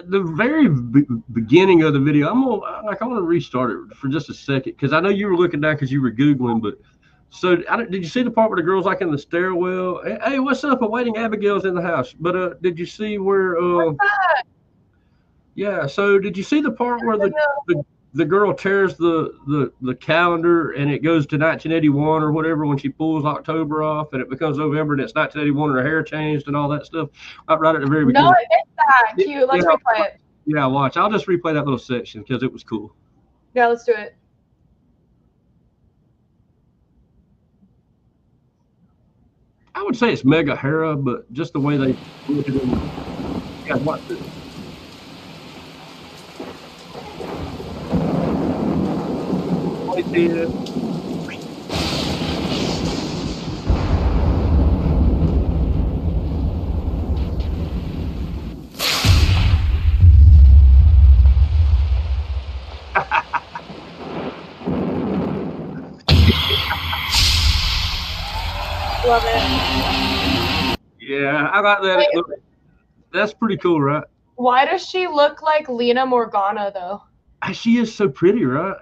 the very beginning of the video, I want to restart it for just a second because I know you were looking down because you were googling. But so, did you see the part where the girl's like in the stairwell? Hey, what's up? I'm waiting. Abigail's in the house. But did you see where? Yeah. So did you see the part where the girl tears the calendar and it goes to 1981 or whatever when she pulls October off and it becomes November and it's 1981 and her hair changed and all that stuff? Right at the very beginning. No, I missed that. Cute. Let's replay it. Yeah, watch. I'll just replay that little section because it was cool. Yeah, let's do it. I would say it's Mega Hera, but just the way they look at it. Yeah, watch this. Right there. Love it. Yeah, I got that. Wait. That's pretty cool, right? Why does she look like Lena Morgana, though? She is so pretty, right?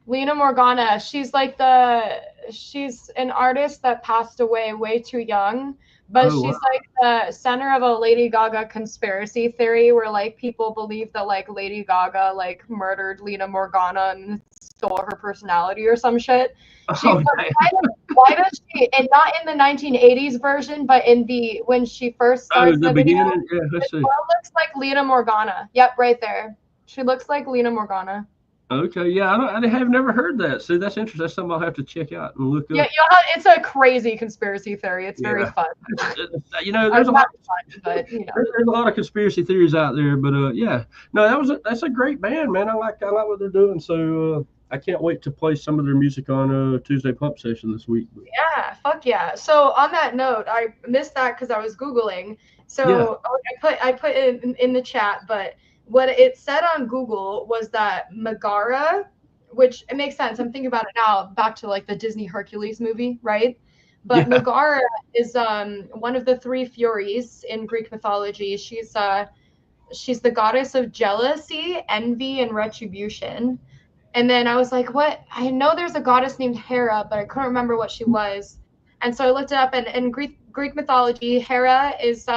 Lena Morgana, she's an artist that passed away way too young, but she's like the center of a Lady Gaga conspiracy theory where like people believe that like Lady Gaga like murdered Lena Morgana and stole her personality or some shit. Why does she, and not in the 1980s version, but in when she first starts the video, beginning? Yeah, let's see. Looks like Lena Morgana. Yep, right there. She looks like Lena Morgana. Okay, yeah, I have never heard that. See, that's interesting. That's something I'll have to check out and look Yeah, up. it's a crazy conspiracy theory. It's very Yeah. fun. You know, Not fun, but you know. there's a lot of conspiracy theories out there, but yeah, no, that's a great band, man. I like what they're doing. So I can't wait to play some of their music on Tuesday Pump Session this week. Yeah, fuck yeah. So on that note, I missed that because I was Googling. So I put it in the chat, but what it said on Google was that Megara, which it makes sense. I'm thinking about it now, back to like the Disney Hercules movie, right? But Yeah. Megara is one of the three Furies in Greek mythology. She's the goddess of jealousy, envy, and retribution. And then I was like, what? I know there's a goddess named Hera, but I couldn't remember what she was. And so I looked it up, and in Greek mythology, Hera is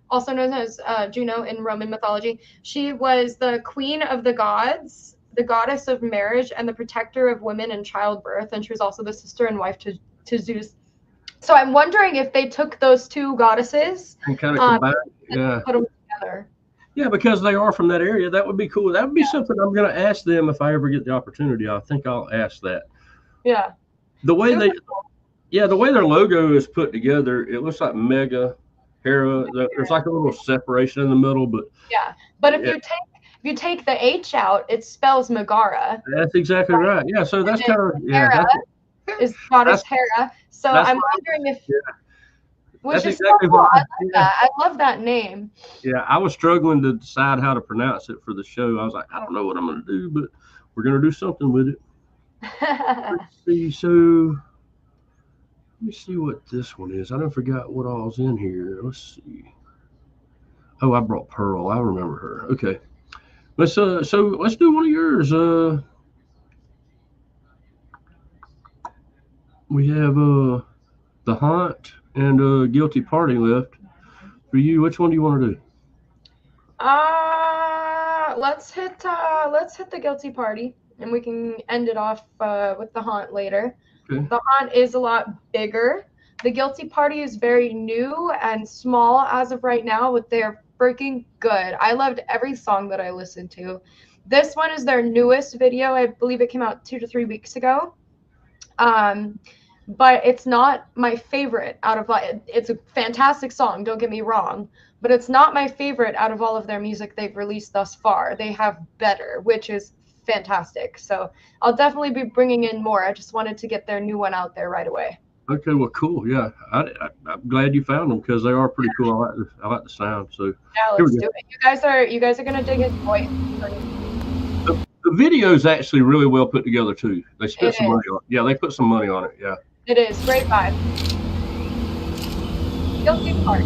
also known as Juno in Roman mythology. She was the queen of the gods, the goddess of marriage, and the protector of women in childbirth. And she was also the sister and wife to Zeus. So I'm wondering if they took those two goddesses And kind of combine, and put them together. Yeah, because they are from that area. That would be cool. That would be something I'm going to ask them if I ever get the opportunity. I think I'll ask that. Yeah. The way the way their logo is put together, it looks like Mega Hera. There's like a little separation in the middle, but yeah. But if you take the H out, it spells Megara. That's exactly right. Yeah, so that's kind of Hera is goddess Hera. So I'm wondering if. Which is exactly so cool. I like that. I love that name. Yeah, I was struggling to decide how to pronounce it for the show. I was like, I don't know what I'm going to do, but we're going to do something with it. Let's see. So let me see what this one is. I don't forgot what all's in here. Let's see. Oh, I brought Pearl. I remember her. Okay. Let's do one of yours. We have The Haunt and Guilty Party left. For you, which one do you want to do? Let's hit the Guilty Party, and we can end it off with The Haunt later. Okay. The Haunt is a lot bigger. The Guilty Party is very new and small as of right now, but they're freaking good. I loved every song that I listened to. This one is their newest video. I believe it came out 2 to 3 weeks ago. But it's not my favorite out of it's a fantastic song, don't get me wrong, but it's not my favorite out of all of their music they've released thus far. They have better, which is fantastic. So I'll definitely be bringing in more. I just wanted to get their new one out there right away. Okay, well, cool. Yeah, I'm glad you found them because they are pretty cool. I like the sound. So yeah, let's do it. You guys are gonna dig it, boy. The video's actually really well put together too. They spent some money on it. Yeah, they put some money on it. Yeah. It is. Great vibe. Guilty Party.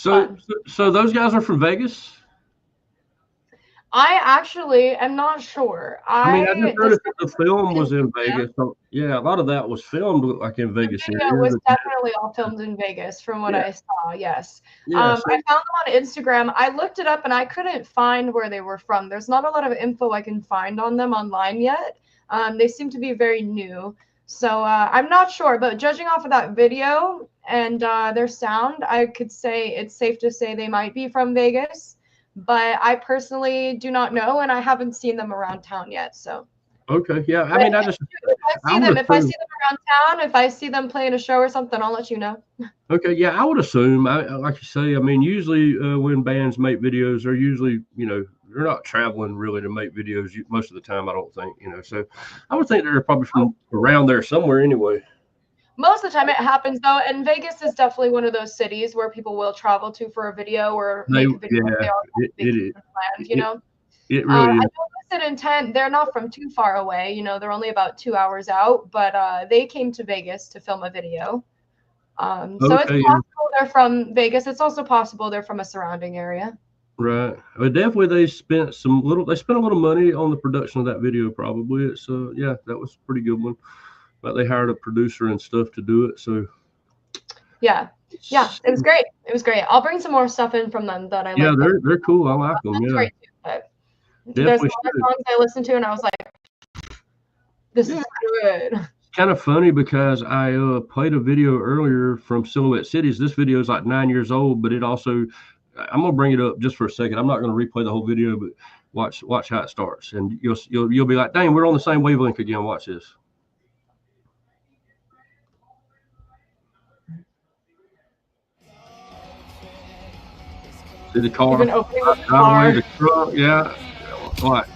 So, But so those guys are from Vegas. I actually am not sure. I mean, I just The noticed that the film was in yeah, Vegas. So, yeah, a lot of that was filmed like in the Vegas video area. was definitely all filmed in Vegas, from what Yeah, I saw. Yes. yeah. So, I found them on Instagram. I looked it up and I couldn't find where they were from. There's not a lot of info I can find on them online yet. They seem to be very new. So I'm not sure, but judging off of that video and their sound, I could say it's safe to say they might be from Vegas. But I personally do not know, and I haven't seen them around town yet. So. okay, yeah. I But mean, I would if I assume. see them around town, if I see them playing a show or something, I'll let you know. Okay, yeah, I would assume. Like you say, I mean, usually when bands make videos, they're usually, they're not traveling really to make videos most of the time. I don't think, So I would think they're probably from around there somewhere anyway. Most of the time it happens though, and Vegas is definitely one of those cities where people will travel to for a video or They, make a video if yeah, they already have it a vacation is. planned, It, it really I is. know Lucid Intent, they're not from too far away, they're only about 2 hours out, but they came to Vegas to film a video. So it's Okay, yeah, possible they're from Vegas. It's also possible they're from a surrounding area. right. But definitely they spent a little money on the production of that video. Probably. It's yeah, that was a pretty good one. But they hired a producer and stuff to do it. So Yeah, it was great. It was great. I'll bring some more stuff in from them that I yeah, like. they're cool. I like them. That's Yeah, great too. But there's definitely some other should. songs I listened to, and I was like, "This Yeah. is good." Kind of funny because I played a video earlier from Silhouette Cities. This video is like 9 years old, but it also I'm gonna bring it up just for a second. I'm not gonna replay the whole video, but watch how it starts, and you'll be like, dang, we're on the same wavelength again. Watch this. See the car? Even opening with the Driveway, car. the truck, yeah. What?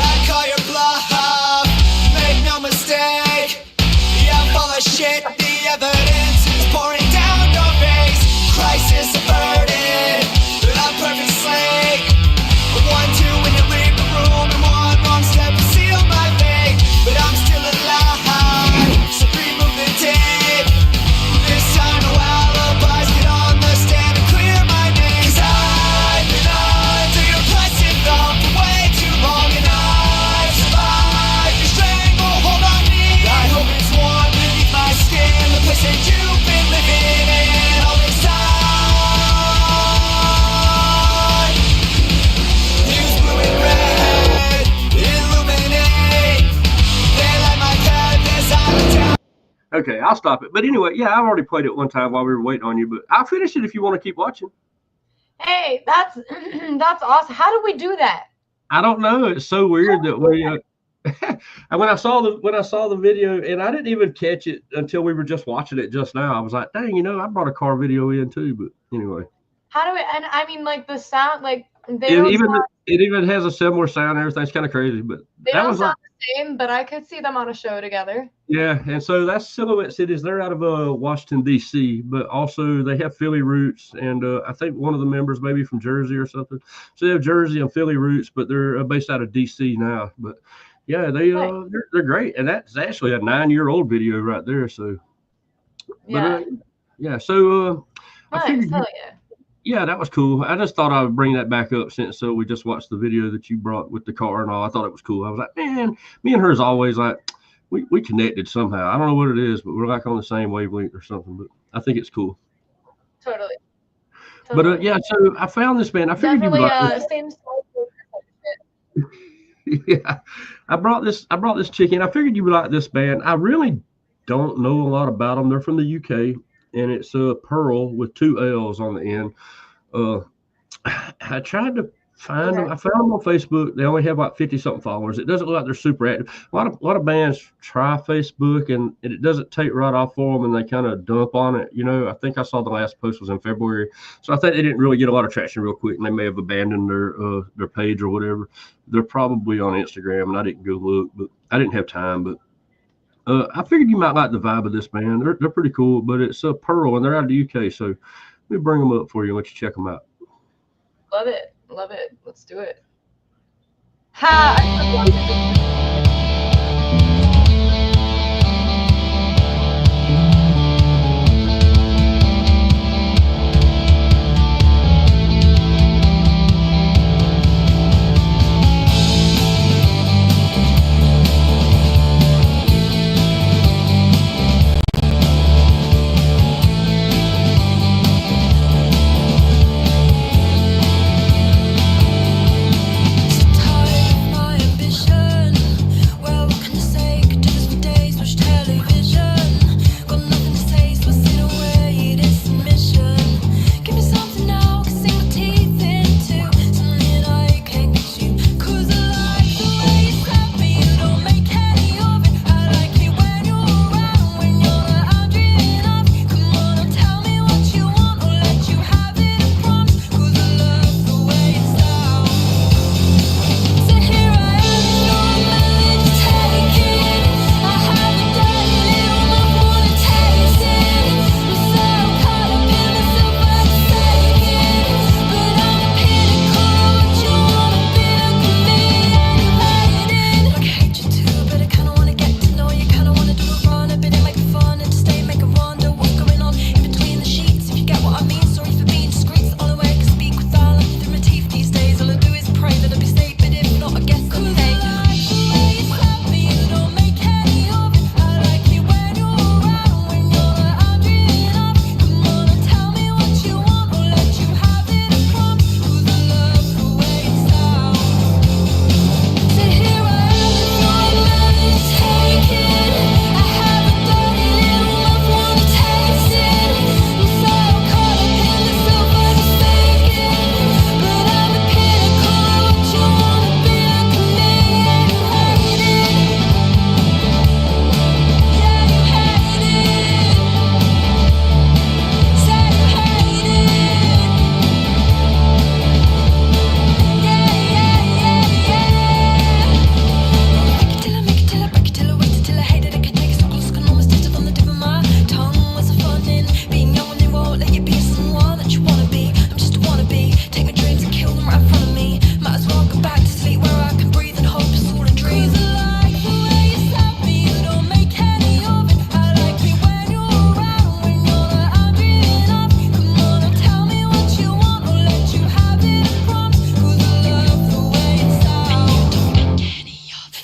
I call your bluff, make no mistake. You're full of shit, the evidence is pouring down your face. Crisis averted, but I'm perfect slate. 1, 2 when you leave the room, and one wrong step to seal my fate. But I'm still alive, so remove the tape. This time no alibis, get on the stand and clear my name. 'Cause I've been under your pressing thumb for way too long, and I've survived your stranglehold on me. I hope it's warm beneath my skin, the place that you've been living in all this time. Use blue and red, illuminate. They light my path as I'm down. Okay, I'll stop it. But anyway, yeah, I've already played it one time while we were waiting on you, but I'll finish it if you want to keep watching. Hey, that's that's awesome. How did we do that? I don't know. It's so weird that we. And when I saw the video, and I didn't even catch it until we were just watching it just now. I was like, dang, I brought a car video in too. But anyway, How do we? And I mean, like the sound, like they it don't even sound, it even has a similar sound. And everything's kind of crazy, but they that don't was like, sound the same. But I could see them on a show together. yeah. And so that's Silhouette Cities. They're out of Washington D.C., but also they have Philly roots, and I think one of the members maybe from Jersey or something. So they have Jersey and Philly roots, but they're based out of D.C. now. But yeah, they're great, and that's actually a 9-year-old video right there. So, Yeah. but yeah. So I Nice. figured, Hell yeah. yeah, that was cool. I just thought I would bring that back up since we just watched the video that you brought with the car and all. I thought it was cool. I was like, man, me and her is always like we connected somehow. I don't know what it is, but we're like on the same wavelength or something. But I think it's cool. Totally. But yeah, so I found this band. I figured Definitely you would like same story. this. Yeah, I brought this chick in. I figured you would like this band. I really don't know a lot about them. They're from the UK, and it's Pearl with 2 L's on the end. I tried to find them. Okay. I found them on Facebook. They only have like 50-something followers. It doesn't look like they're super active. A lot of bands try Facebook and it doesn't take right off for them, and they kind of dump on it. You know, I think I saw the last post was in February, so I think they didn't really get a lot of traction real quick, and they may have abandoned their page or whatever. They're probably on Instagram, and I didn't go look, but I didn't have time. But I figured you might like the vibe of this band. They're pretty cool, but it's Pearl, and they're out of the UK, so let me bring them up for you and let you check them out. Love it. Love it. Let's do it. Ha! I love it. My ambition. Well, what can I say? Could do this for days, watch television. Got nothing to say, so I sit away. It is submission. Give me something now, can sink my teeth into something I can't get you. 'Cause I like the way you slap me. You don't make any of it. I like it when you're around, when you're not handing off. Come on, tell me what you want, or let you have it. I promise. 'Cause I love the way it sounds. So here I am, your melody, take it. I haven't done it, little love, wanna taste it. I'm so caught up in myself, I take it. But I'm the pinnacle of what you wanna be. Look at me, and you hate it. Like I hate you too, but I kinda wanna get to know you. Kinda wanna do a run, a bit of make it fun, and to stay, make a wonder what's going on in between the sheets. If you get what I mean, sorry for being discreet. It's the only way I can speak without looking through my teeth these days. All I do is pray that I'll be safe, but if not, I guess I'll take. You don't make any of it. I like it when you're around, when you're not handing off. Come on, tell me what you want, or let you have it. I promise. 'Cause I love the way it sounds. So here I am, your melody, take it. I haven't done it, little love, wanna taste it. I'm so caught up in myself, I just fake it. But I'm the pinnacle of what you wanna be. Look at me, and you hate it. Yeah, you hate it. Say you hate it. Make it till I break it, till I wait it, till I hate it. I can take it so close, can almost taste it on the tip of my tongue. What's the fun in being young when they won't let you be someone that you wanna be? I'm just a wannabe. Take my dreams and kill them right in front of me. Might as well go back to sleep where I can breathe and hope it's all a dream. 'Cause I like the way you slap me. You don't make any of it. I like it when you're around, when you're not handing off. Come on, tell me what you want, or let you have it. I promise. 'Cause I love the way it sounds.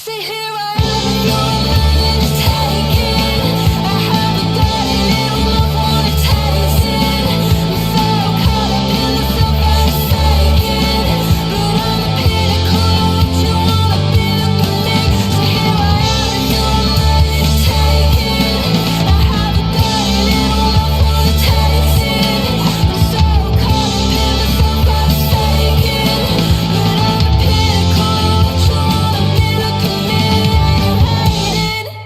See, here I am, your melody, take it. I haven't done it, little love, wanna taste it. I'm so caught up in myself, I just fake it. But I'm the pinnacle of what you wanna be. Look at me. So here I am, your melody, take it. I haven't done it, little love, wanna taste it. I'm so caught up in myself, I just fake it. But I'm the pinnacle of what you wanna be. Look at me, and you hate it.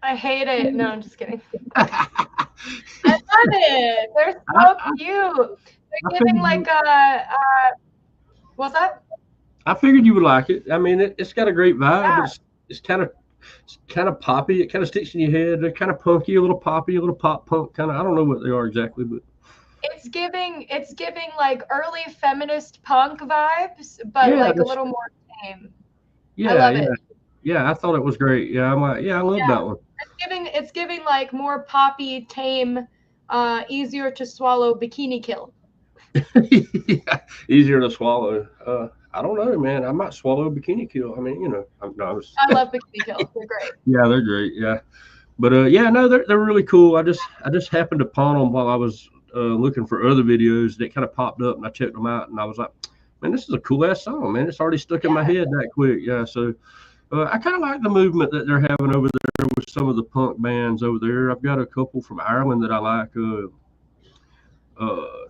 I hate it. No, I'm just kidding. I love it. They're so cute. They're I giving figured like what's that? I figured you would like it. I mean, it's got a great vibe. Yeah. It's kind of poppy. It kind of sticks in your head. They're kind of punky, a little poppy, a little pop punk kind of. I don't know what they are exactly, but It's giving like early feminist punk vibes, but yeah, like a that's- little more tame. yeah, love yeah, it. yeah. I thought it was great. Yeah, I'm like, yeah, I love that one. It's giving like more poppy, tame, easier to swallow bikini kill. Yeah, easier to swallow. I don't know, man. I might swallow a bikini kill. I mean, you know, I love bikini kills. They're great. yeah, they're great. Yeah, but yeah, no, they're really cool. I just happened upon them while I was looking for other videos that kind of popped up, and I checked them out, and I was like, man, this is a cool ass song, man. It's already stuck in my head that quick. Yeah, so I kind of like the movement that they're having over there with some of the punk bands over there. I've got a couple from Ireland that I like.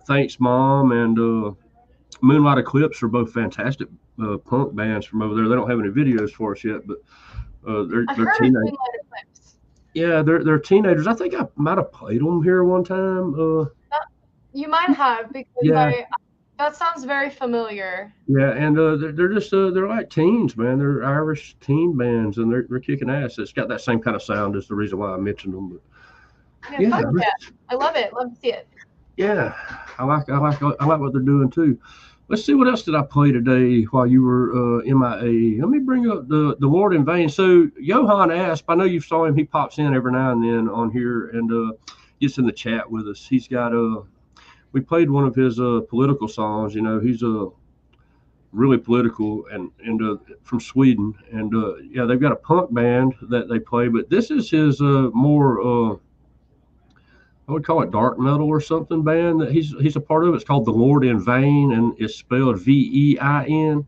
Thanks Mom and Moonlight Eclipse are both fantastic punk bands from over there. They don't have any videos for us yet, but they're I've heard of teenagers. Moonlight Eclipse. Yeah, they're teenagers. I think I might have played them here one time. You might have, because Yeah. that sounds very familiar. Yeah, and they're just they're like teens, man. They're Irish teen bands, and they're kicking ass. It's got that same kind of sound. Is the reason why I mentioned them. But Yeah, fuck yeah. I love it. Love to see it. yeah, I like what they're doing too. Let's see, what else did I play today while you were MIA? Let me bring up the Lord in Vain. So Johan Asp, I know you saw him. He pops in every now and then on here and gets in the chat with us. He's got we played one of his political songs. You know, he's really political and from Sweden, and yeah, they've got a punk band that they play, but this is his more I would call it dark metal or something band that he's a part of. It's called The Lord in Vain, and it's spelled VEIN.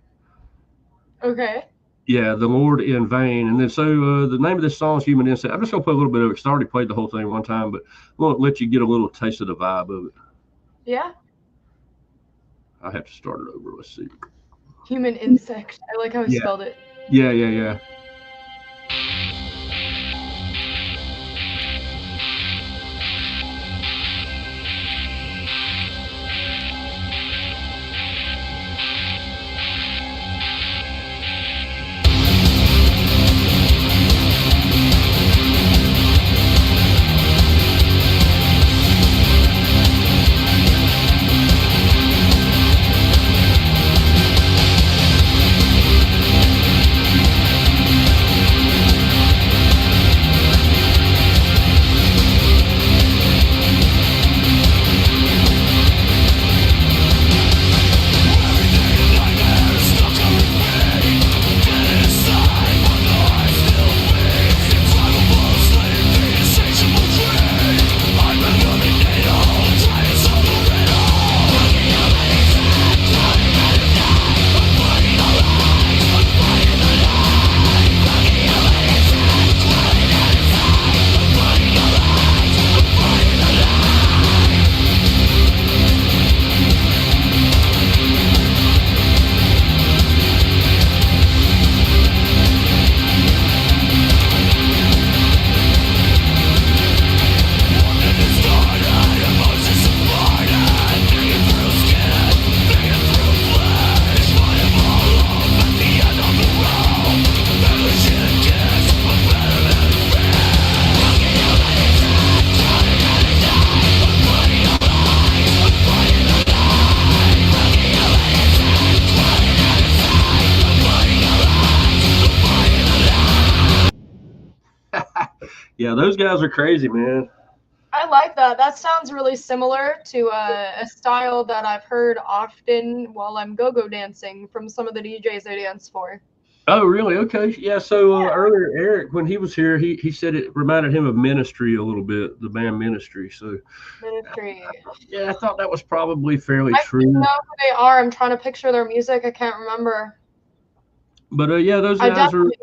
Okay. Yeah, The Lord in Vain. And then so the name of this song is Human Insect. I'm just gonna play a little bit of it because I already played the whole thing one time, but I want to let you get a little taste of the vibe of it. Yeah. I have to start it over. Let's see. Human Insect. I like how he Yeah. spelled it. Yeah. Yeah, those guys are crazy, man. I like that. That sounds really similar to a style that I've heard often while I'm go-go dancing from some of the DJs I dance for. Oh, really? Okay. Yeah. So earlier, Eric, when he was here, he said it reminded him of Ministry a little bit, the band Ministry. So Ministry. yeah, I thought that was probably fairly I true. don't know who they are. I'm trying to picture their music. I can't remember. But yeah, those I guys are. definitely,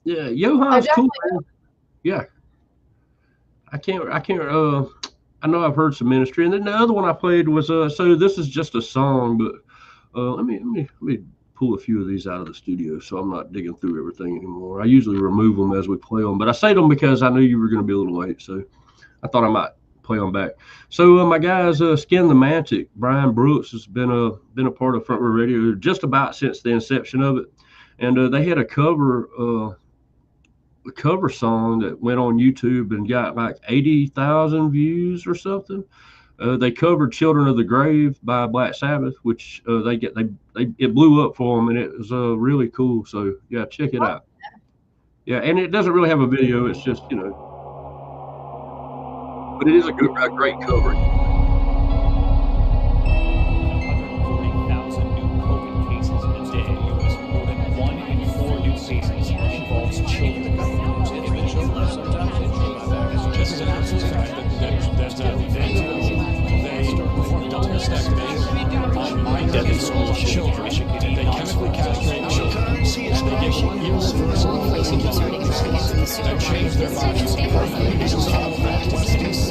Yeah, Johan's I cool, definitely, man. Yeah. I can't. I know I've heard some Ministry, and then the other one I played was so this is just a song, but let me pull a few of these out of the studio so I'm not digging through everything anymore. I usually remove them as we play them, but I say them because I knew you were going to be a little late, so I thought I might play them back. So my guys, Skin the Mantic, Brian Brooks has been a part of Front Row Radio just about since the inception of it, and they had a cover song that went on YouTube and got like 80,000 views or something. They covered "Children of the Grave" by Black Sabbath, which it blew up for them, and it was really cool. So yeah, check it out. Yeah, and it doesn't really have a video; it's just but it is a great cover. 140,000 new COVID cases in a day. More than 1 in 4 new cases involves children. This is an absolute fact they perform double mastectomies on mind-deadened school children. They chemically castrate children. They get 1 year that change their bodies permanently. This is all practice.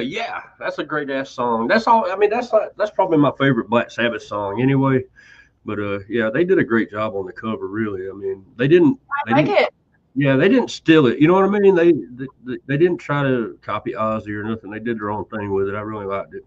yeah, that's a great ass song. That's all. I mean, that's probably my favorite Black Sabbath song anyway. But yeah, they did a great job on the cover. Really, I mean, they didn't. I like it. Yeah, they didn't steal it. You know what I mean? They didn't try to copy Ozzy or nothing. They did their own thing with it. I really liked it.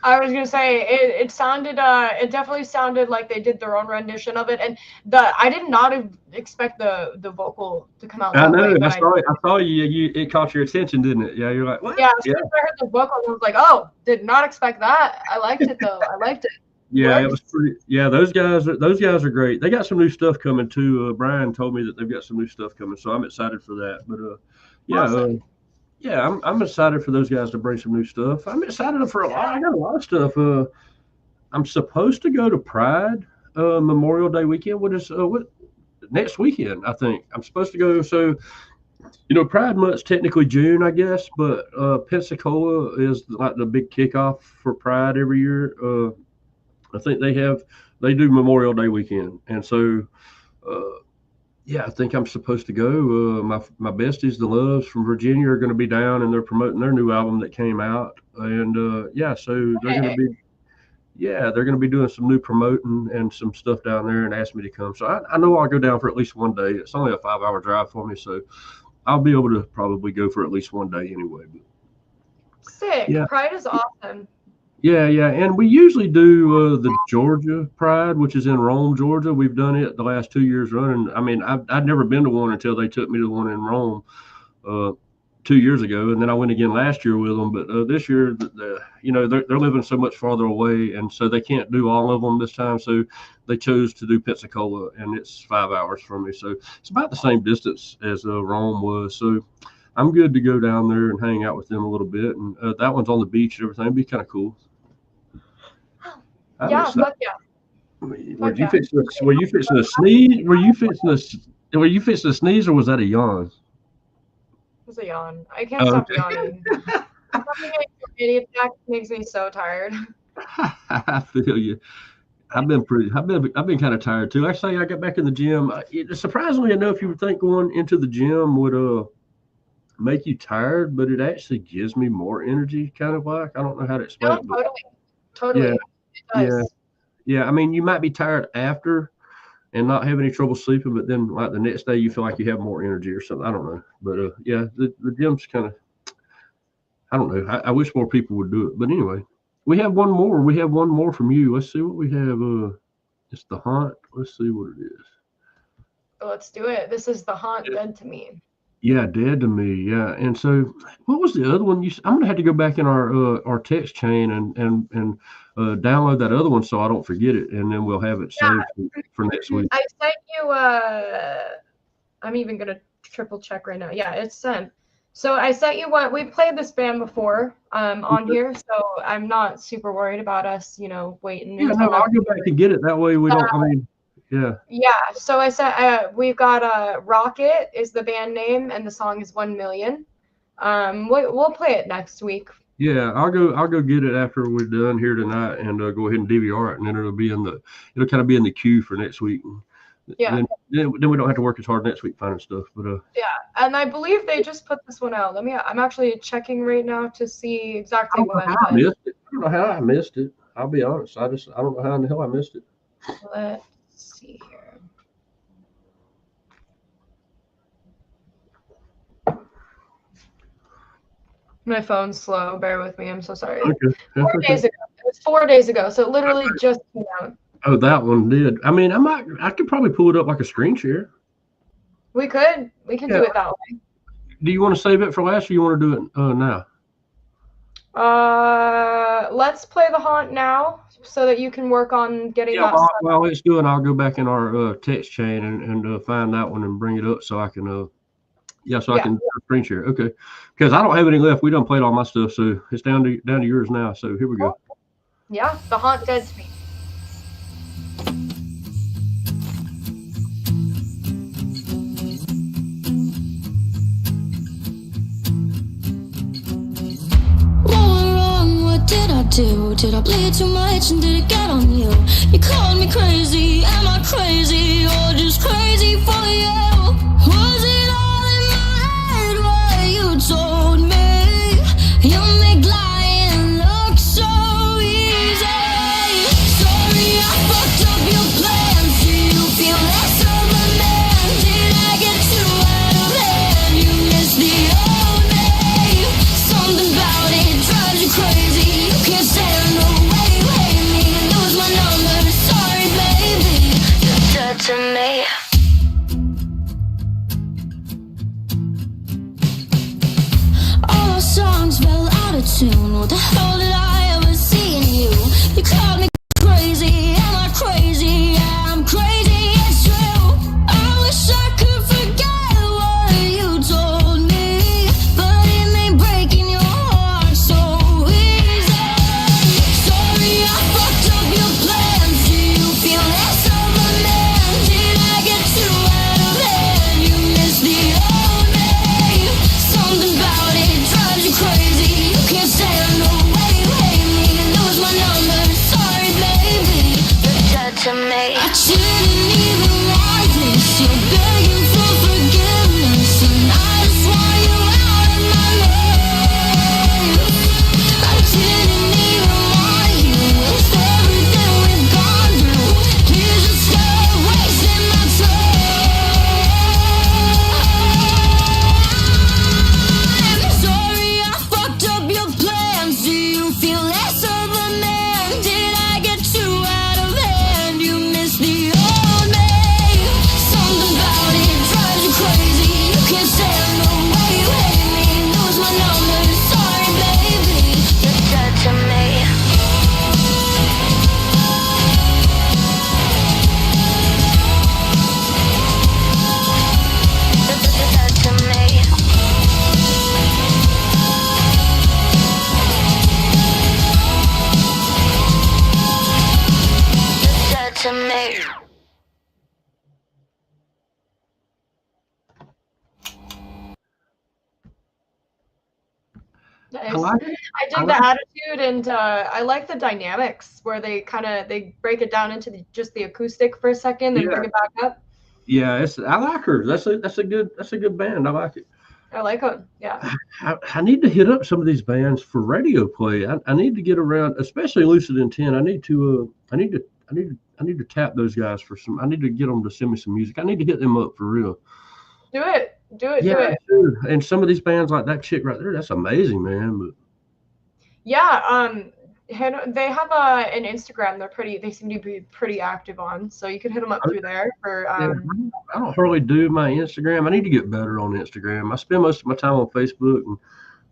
I was gonna say it sounded it definitely sounded like they did their own rendition of it, and I did not expect the vocal to come out I that know. way. I saw you. It caught your attention, didn't it? Yeah, you're like, what? Yeah, as soon as I heard the vocal, I was like, oh, did not expect that. I liked it though. I liked it. Yeah, it was pretty. Yeah, those guys are great. They got some new stuff coming too. Brian told me that they've got some new stuff coming, so I'm excited for that. But yeah, Awesome. yeah, I'm excited for those guys to bring some new stuff. I'm excited for a lot. I got a lot of stuff. I'm supposed to go to Pride Memorial Day weekend. What next weekend? I think I'm supposed to go. So Pride Month's technically June, I guess, but Pensacola is like the big kickoff for Pride every year. I think they do Memorial Day weekend, and so yeah, I think I'm supposed to go. My besties, the Loves from Virginia, are going to be down, and they're promoting their new album that came out, and yeah, so they're going to be doing some new promoting and some stuff down there, and asked me to come. So I know I'll go down for at least one day. It's only a 5-hour drive for me, so I'll be able to probably go for at least one day anyway. But, Sick. Yeah. Pride is awesome. Yeah, and we usually do the Georgia Pride, which is in Rome, Georgia. We've done it the last 2 years running. I mean, I'd never been to one until they took me to the one in Rome 2 years ago, and then I went again last year with them. But this year, they're living so much farther away, and so they can't do all of them this time. So they chose to do Pensacola, and it's 5 hours from me. So it's about the same distance as Rome was. So I'm good to go down there and hang out with them a little bit. And that one's on the beach and everything. It'd be kind of cool. Yeah, fuck yeah. Were you fixing to sneeze? Were you fixing to sneeze, or was that a yawn? It was a yawn. I can't stop yawning. Something like an idiot attack makes me so tired. I feel you. I've been kind of tired too. Actually, I got back in the gym. Surprisingly enough, you would think going into the gym would make you tired, but it actually gives me more energy. Kind of like, I don't know how to explain it. Totally. Yeah. It does. Yeah. I mean, you might be tired after and not have any trouble sleeping, but then like the next day you feel like you have more energy or something. I don't know, but yeah, the gym's kind of, I don't know. I wish more people would do it, but anyway, we have one more from you. Let's see what we have. It's the Haunt. Let's see what it is. Let's do it. This is the Haunt, Dead to Me. Yeah, Dead to Me. Yeah, and so what was the other one? I'm gonna have to go back in our text chain and download that other one so I don't forget it, and then we'll have it saved for next week. I sent you. I'm even gonna triple check right now. Yeah, it's sent. So I sent you what we played this band before on here, so I'm not super worried about us, waiting. Yeah, no, I'll go back and get it. That way we don't. I mean. Yeah. Yeah. So I said we've got Rocket is the band name, and the song is 1 Million. We'll play it next week. Yeah, I'll go get it after we're done here tonight, and go ahead and DVR it, and then it'll kind of be in the queue for next week. Yeah. Then we don't have to work as hard next week finding stuff. But yeah, and I believe they just put this one out. I'm actually checking right now to see exactly when. I don't know how I missed it. I'll be honest. I don't know how in the hell I missed it. Let's see here. My phone's slow. Bear with me. I'm so sorry. Okay. 4 days ago. It was 4 days ago. So it literally just came out. Oh, that one did. I mean, I could probably pull it up like a screen share. We can do it that way. Do you want to save it for last, or you want to do it now? Let's play the Haunt now, so that you can work on getting that stuff. Well, let's do it. I'll go back in our text chain and find that one and bring it up so I can I can screen share. Okay, because I don't have any left. We done played all my stuff, so it's down to yours now. So here we go. Yeah, the Haunt, Dead to Me. Did I bleed too much and did it get on you? You called me crazy, am I crazy or just crazy for you? Was it all in my head what you told me? You make lies Nice. like I I dig like the attitude, and I like the dynamics where they break it down into just the acoustic for a second, then yeah bring it back up. yeah. I like her. That's a good band. I like it. I like them. Yeah. I need to hit up some of these bands for radio play. I need to get around, especially Lucid Intent. I need to tap those guys for some. I need to get them to send me some music. I need to hit them up for real. Do it. Do it. Yeah, Do it. dude. And some of these bands like that chick right there, that's amazing, man. But Yeah. They have an Instagram. They seem to be pretty active on. So you could hit them up through there for yeah, I don't hardly do my Instagram. I need to get better on Instagram. I spend most of my time on Facebook,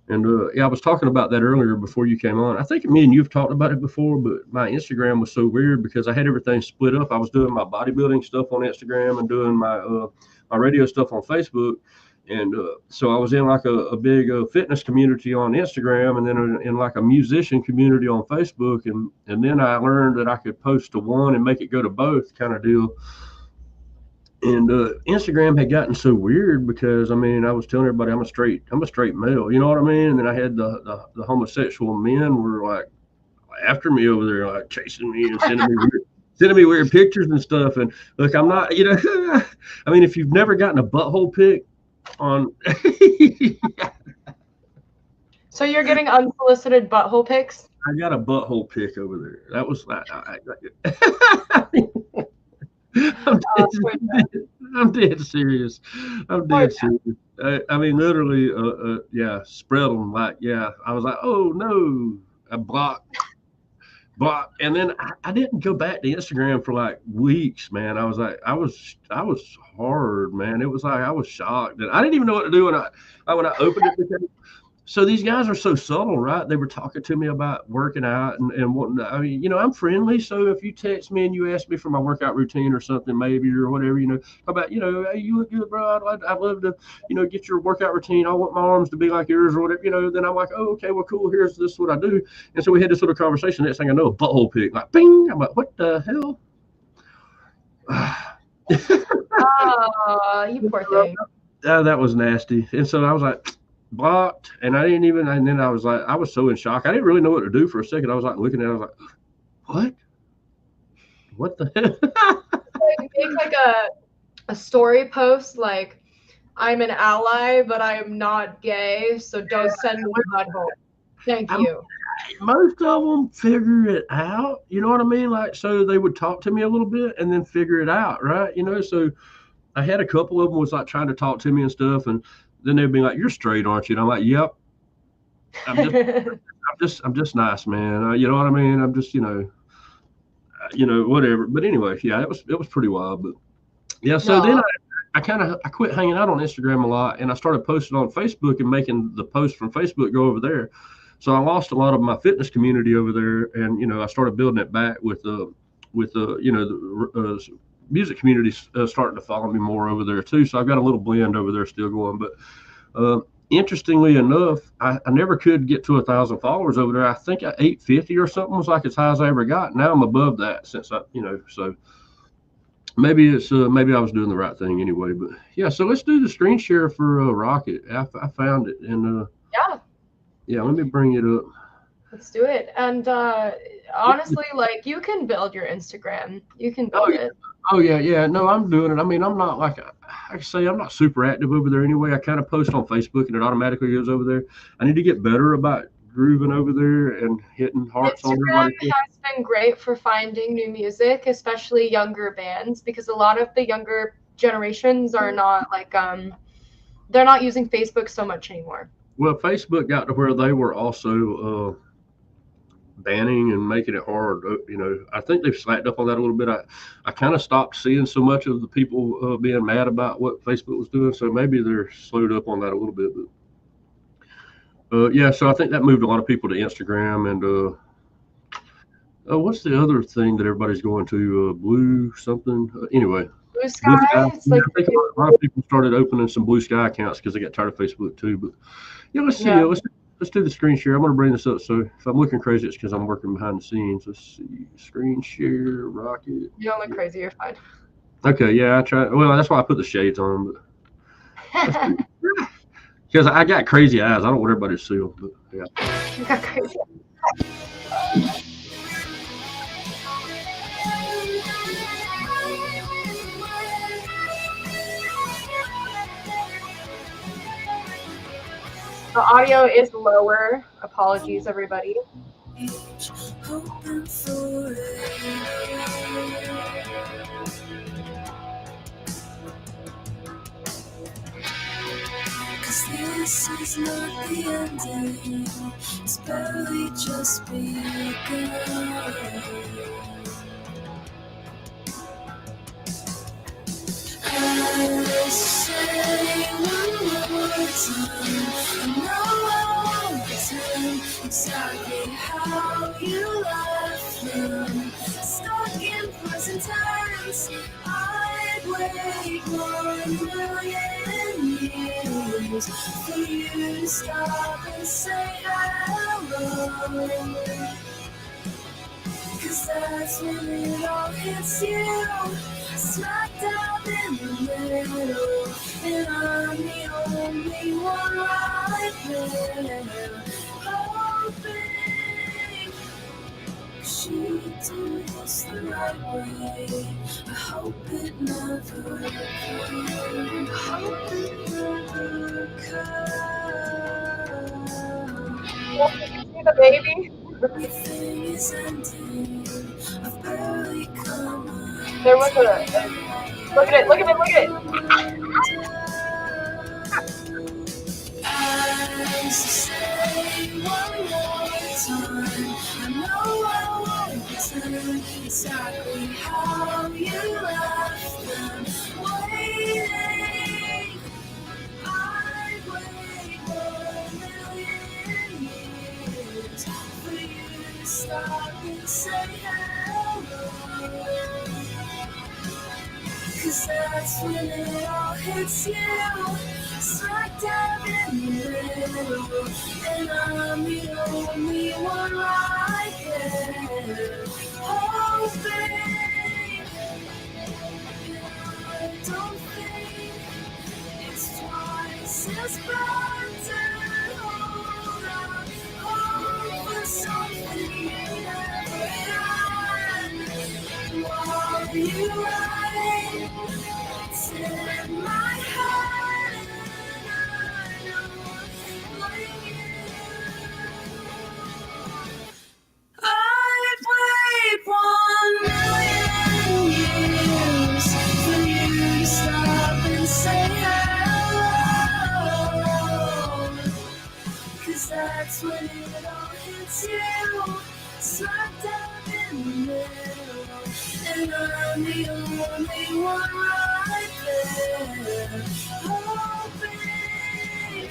and yeah, I was talking about that earlier before you came on. I think me and you've talked about it before, but my Instagram was so weird because I had everything split up. I was doing my bodybuilding stuff on Instagram and doing my radio stuff on Facebook. And so I was in like a big fitness community on Instagram, and then in like a musician community on Facebook, and then I learned that I could post to one and make it go to both kind of deal. And Instagram had gotten so weird because I mean I was telling everybody I'm a straight male, you know what I mean? And then I had the homosexual men were like after me over there, like chasing me and sending me weird pictures and stuff. And look, I'm not, I mean, if you've never gotten a butthole pic on, So you're getting unsolicited butthole pics? I got a butthole pic over there. That was I'm dead serious. I'm dead serious. I mean, literally, yeah, spread them like, yeah. I was like, oh no, I blocked, and then I didn't go back to Instagram for like weeks, man. I was like, I was hard, man. It was like I was shocked, and I didn't even know what to do when I opened it because. So these guys are so subtle, right? They were talking to me about working out and wanting to, I mean, I'm friendly. So if you text me and you ask me for my workout routine or something, maybe, or whatever, about, hey, you look good, bro. I'd love to, get your workout routine. I want my arms to be like yours or whatever, then I'm like, oh, okay, well, cool. This is what I do. And so we had this little conversation. Next thing I know, a butthole pic, like, bing. I'm like, what the hell? Oh, you poor thing. That was nasty. And so I was like, blocked, and I didn't even, and then I was like, I was so in shock. I didn't really know what to do for a second. I was like looking at it, I was like, what the hell? Make like a story post like, I'm an ally, but I am not gay, so don't send me butthole. Thank you. Most of them figure it out, you know what I mean? Like, so they would talk to me a little bit and then figure it out, right? So I had a couple of them was like trying to talk to me and stuff, and then they'd be like, "You're straight, aren't you?" And I'm like, "Yep." I'm just nice, man. You know what I mean? I'm just, whatever. But anyway, yeah, it was pretty wild. But yeah, so then I quit hanging out on Instagram a lot, and I started posting on Facebook and making the posts from Facebook go over there. So I lost a lot of my fitness community over there, and I started building it back with the music community starting to follow me more over there too. So I've got a little blend over there still going. But interestingly enough, I never could get to 1,000 followers over there. I think 850 or something was like as high as I ever got. Now I'm above that since so maybe it's maybe I was doing the right thing anyway. But yeah, so let's do the screen share for Rocket. I found it, and yeah, let me bring it up. Let's do it. And honestly, like, you can build your Instagram. You can build it. Oh yeah. No, I'm doing it. I mean, I'm not like I say, I'm not super active over there anyway. I kind of post on Facebook and it automatically goes over there. I need to get better about grooving over there and hitting hearts on everybody. Instagram has been great for finding new music, especially younger bands, because a lot of the younger generations are not like they're not using Facebook so much anymore. Well, Facebook got to where they were also banning and making it hard. I think they've slacked up on that a little bit. I kind of stopped seeing so much of the people being mad about what Facebook was doing, so maybe they're slowed up on that a little bit. But yeah, so I think that moved a lot of people to Instagram. And what's the other thing that everybody's going to? Blue something? Anyway. Blue Sky. It's like, I think a lot of people started opening some Blue Sky accounts because they got tired of Facebook too. But yeah, let's see. Let's do the screen share. I'm going to bring this up. So if I'm looking crazy, it's because I'm working behind the scenes. Let's see. Screen share, Rocket. You don't look crazy. You're fine. Okay. Yeah, I try. Well, that's why I put the shades on. But Because I got crazy eyes. I don't want everybody to see them. But yeah. You got crazy. The audio is lower. Apologies, everybody. Hoping for it. 'Cause this is not the ending. It's barely just begun. I say one more time. I know I won't pretend exactly how you left them. Stuck in present tense. I'd wait 1,000,000 years for you to stop and say hello. 'Cause that's when it all hits you, smack dab in the middle, and I'm the only one right there, hoping she do this the right way. I hope it never comes. I hope it never comes. See the baby? Everything is ending. I've barely come. There was a look at it, look at it, look at it. I say one more time. I know I won't pretend exactly how you left them waiting. I'd wait 1,000,000 years for you to stop and say hello. 'Cause that's when it all hits you, smack dab in the middle, and I'm the only one right there, hoping. I don't think it's twice as bad to hold on, hope for something you never had. While you ride, it's in my head, and I know like you. I'd wait 1,000,000 years for you to stop and say hello. 'Cause that's when it all hits you, smack dab in the middle, and I'm the only one right there, hoping.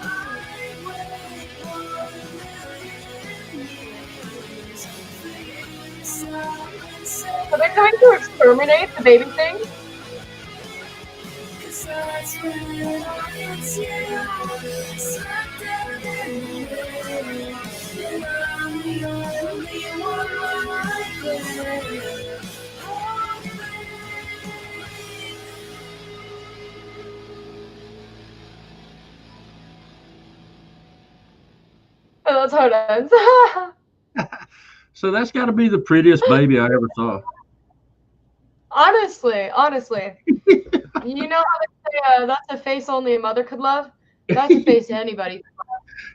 I'd wait 1,000,000 years for you to stop and say Are they trying to exterminate the baby thing? 'cause that's when it all hits you, smack dab in the middle, and I'm the only one right there, hoping. Oh, that's how it ends. So that's got to be the prettiest baby I ever saw. Honestly. You know how they say that's a face only a mother could love? That's a face anybody.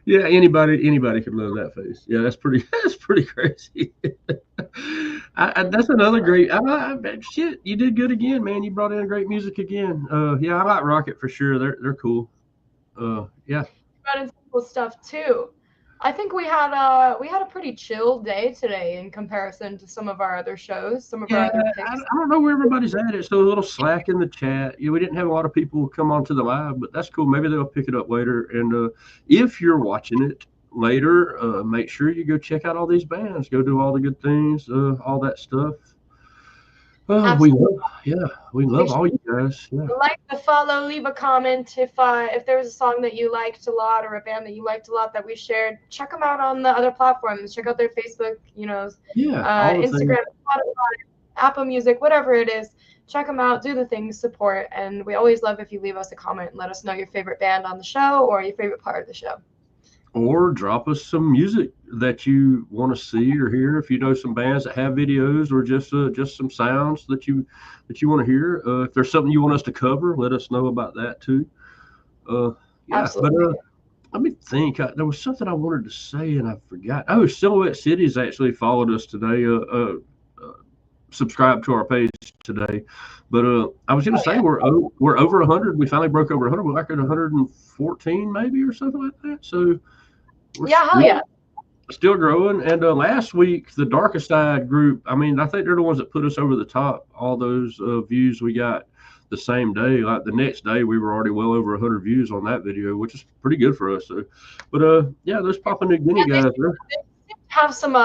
Yeah, anybody could love that face. Yeah, that's pretty that's pretty crazy. That's another great. Shit, you did good again, man. You brought in great music again. Yeah, I like Rocket for sure. They're cool. Yeah. Brought in simple stuff too. I think we had a pretty chill day today in comparison to some of our other shows, some of our Yeah, other I picks. don't know where everybody's at. It's a little slack in the chat. Yeah, we didn't have a lot of people come onto the live, but that's cool. Maybe they'll pick it up later. And if you're watching it later, make sure you go check out all these bands. Go do all the good things, all that stuff. We love all you guys. Yeah. Like the follow, leave a comment if there's a song that you liked a lot or a band that you liked a lot that we shared. Check them out on the other platforms. Check out their Facebook, Yeah, all the things. Instagram, Spotify, Apple Music, whatever it is. Check them out, do the things, support, and we always love if you leave us a comment and let us know your favorite band on the show or your favorite part of the show. Or drop us some music that you want to see or hear. If you know some bands that have videos or just some sounds that you want to hear. If there's something you want us to cover, let us know about that too. Yeah, Absolutely. but let me think. There was something I wanted to say and I forgot. Oh, Silhouette Cities actually followed us today. Subscribe to our page today. But I was going to say we're over 100. We finally broke over 100. We're like at 114 maybe or something like that. So we're still growing. And last week the Darkest Side group, I mean, I think they're the ones that put us over the top. All those views we got the same day. Like the next day we were already well over 100 views on that video, which is pretty good for us. So, but yeah, those Papua New Guinea guys, have some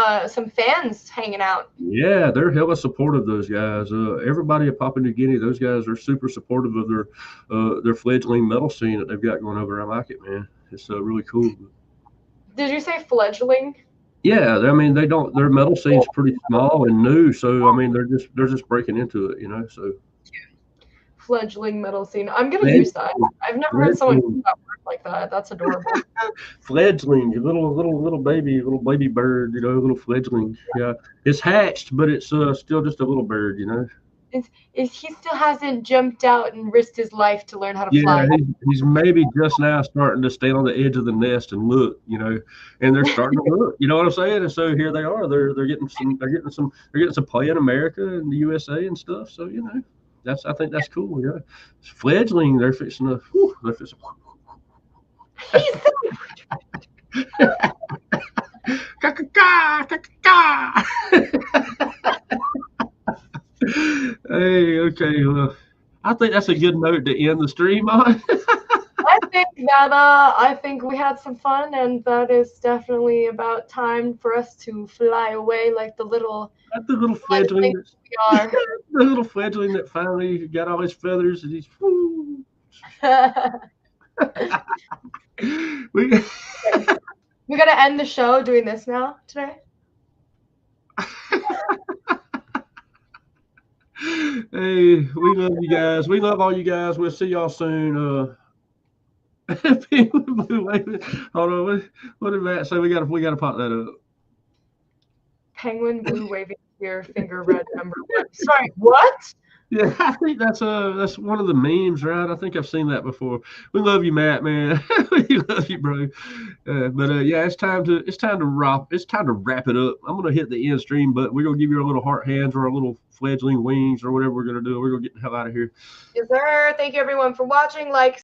fans hanging out. Yeah, they're hella supportive, those guys. Everybody at Papua New Guinea, those guys are super supportive of their fledgling metal scene that they've got going over. I like it, man. It's really cool. Did you say fledgling? Yeah, I mean their metal scene's pretty small and new, so I mean they're just breaking into it, you know. So fledgling metal scene. I'm gonna use that. I've never heard someone use that word like that. That's adorable. Fledgling, little baby bird, you know, little fledgling. Yeah, it's hatched, but it's still just a little bird, you know. He still hasn't jumped out and risked his life to learn how to fly. Yeah, he's maybe just now starting to stand on the edge of the nest and look, you know, and they're starting to look. You know what I'm saying? And so here they are. They're getting some play in America and the USA and stuff. So you know, I think that's cool. Yeah, fledgling. They're fixing to. They're fixing. Hey, okay. Well, I think that's a good note to end the stream on. I think we had some fun, and that is definitely about time for us to fly away like the little Fledgling we are. The little fledgling that finally got all his feathers and he's We're gonna end the show doing this now today. Hey, we love you guys. We love all you guys. We'll see y'all soon. Penguin blue waving. Hold on. What did Matt say? We gotta pop that up. Penguin blue waving your finger red number one. Sorry, what? Yeah, I think that's one of the memes, right? I think I've seen that before. We love you, Matt, man. We love you, bro. But yeah, it's time to wrap it up. I'm gonna hit the end stream, but we're gonna give you our little heart hands or our little fledgling wings or whatever we're gonna do. We're gonna get the hell out of here. Yes, sir. Thank you everyone for watching. Like,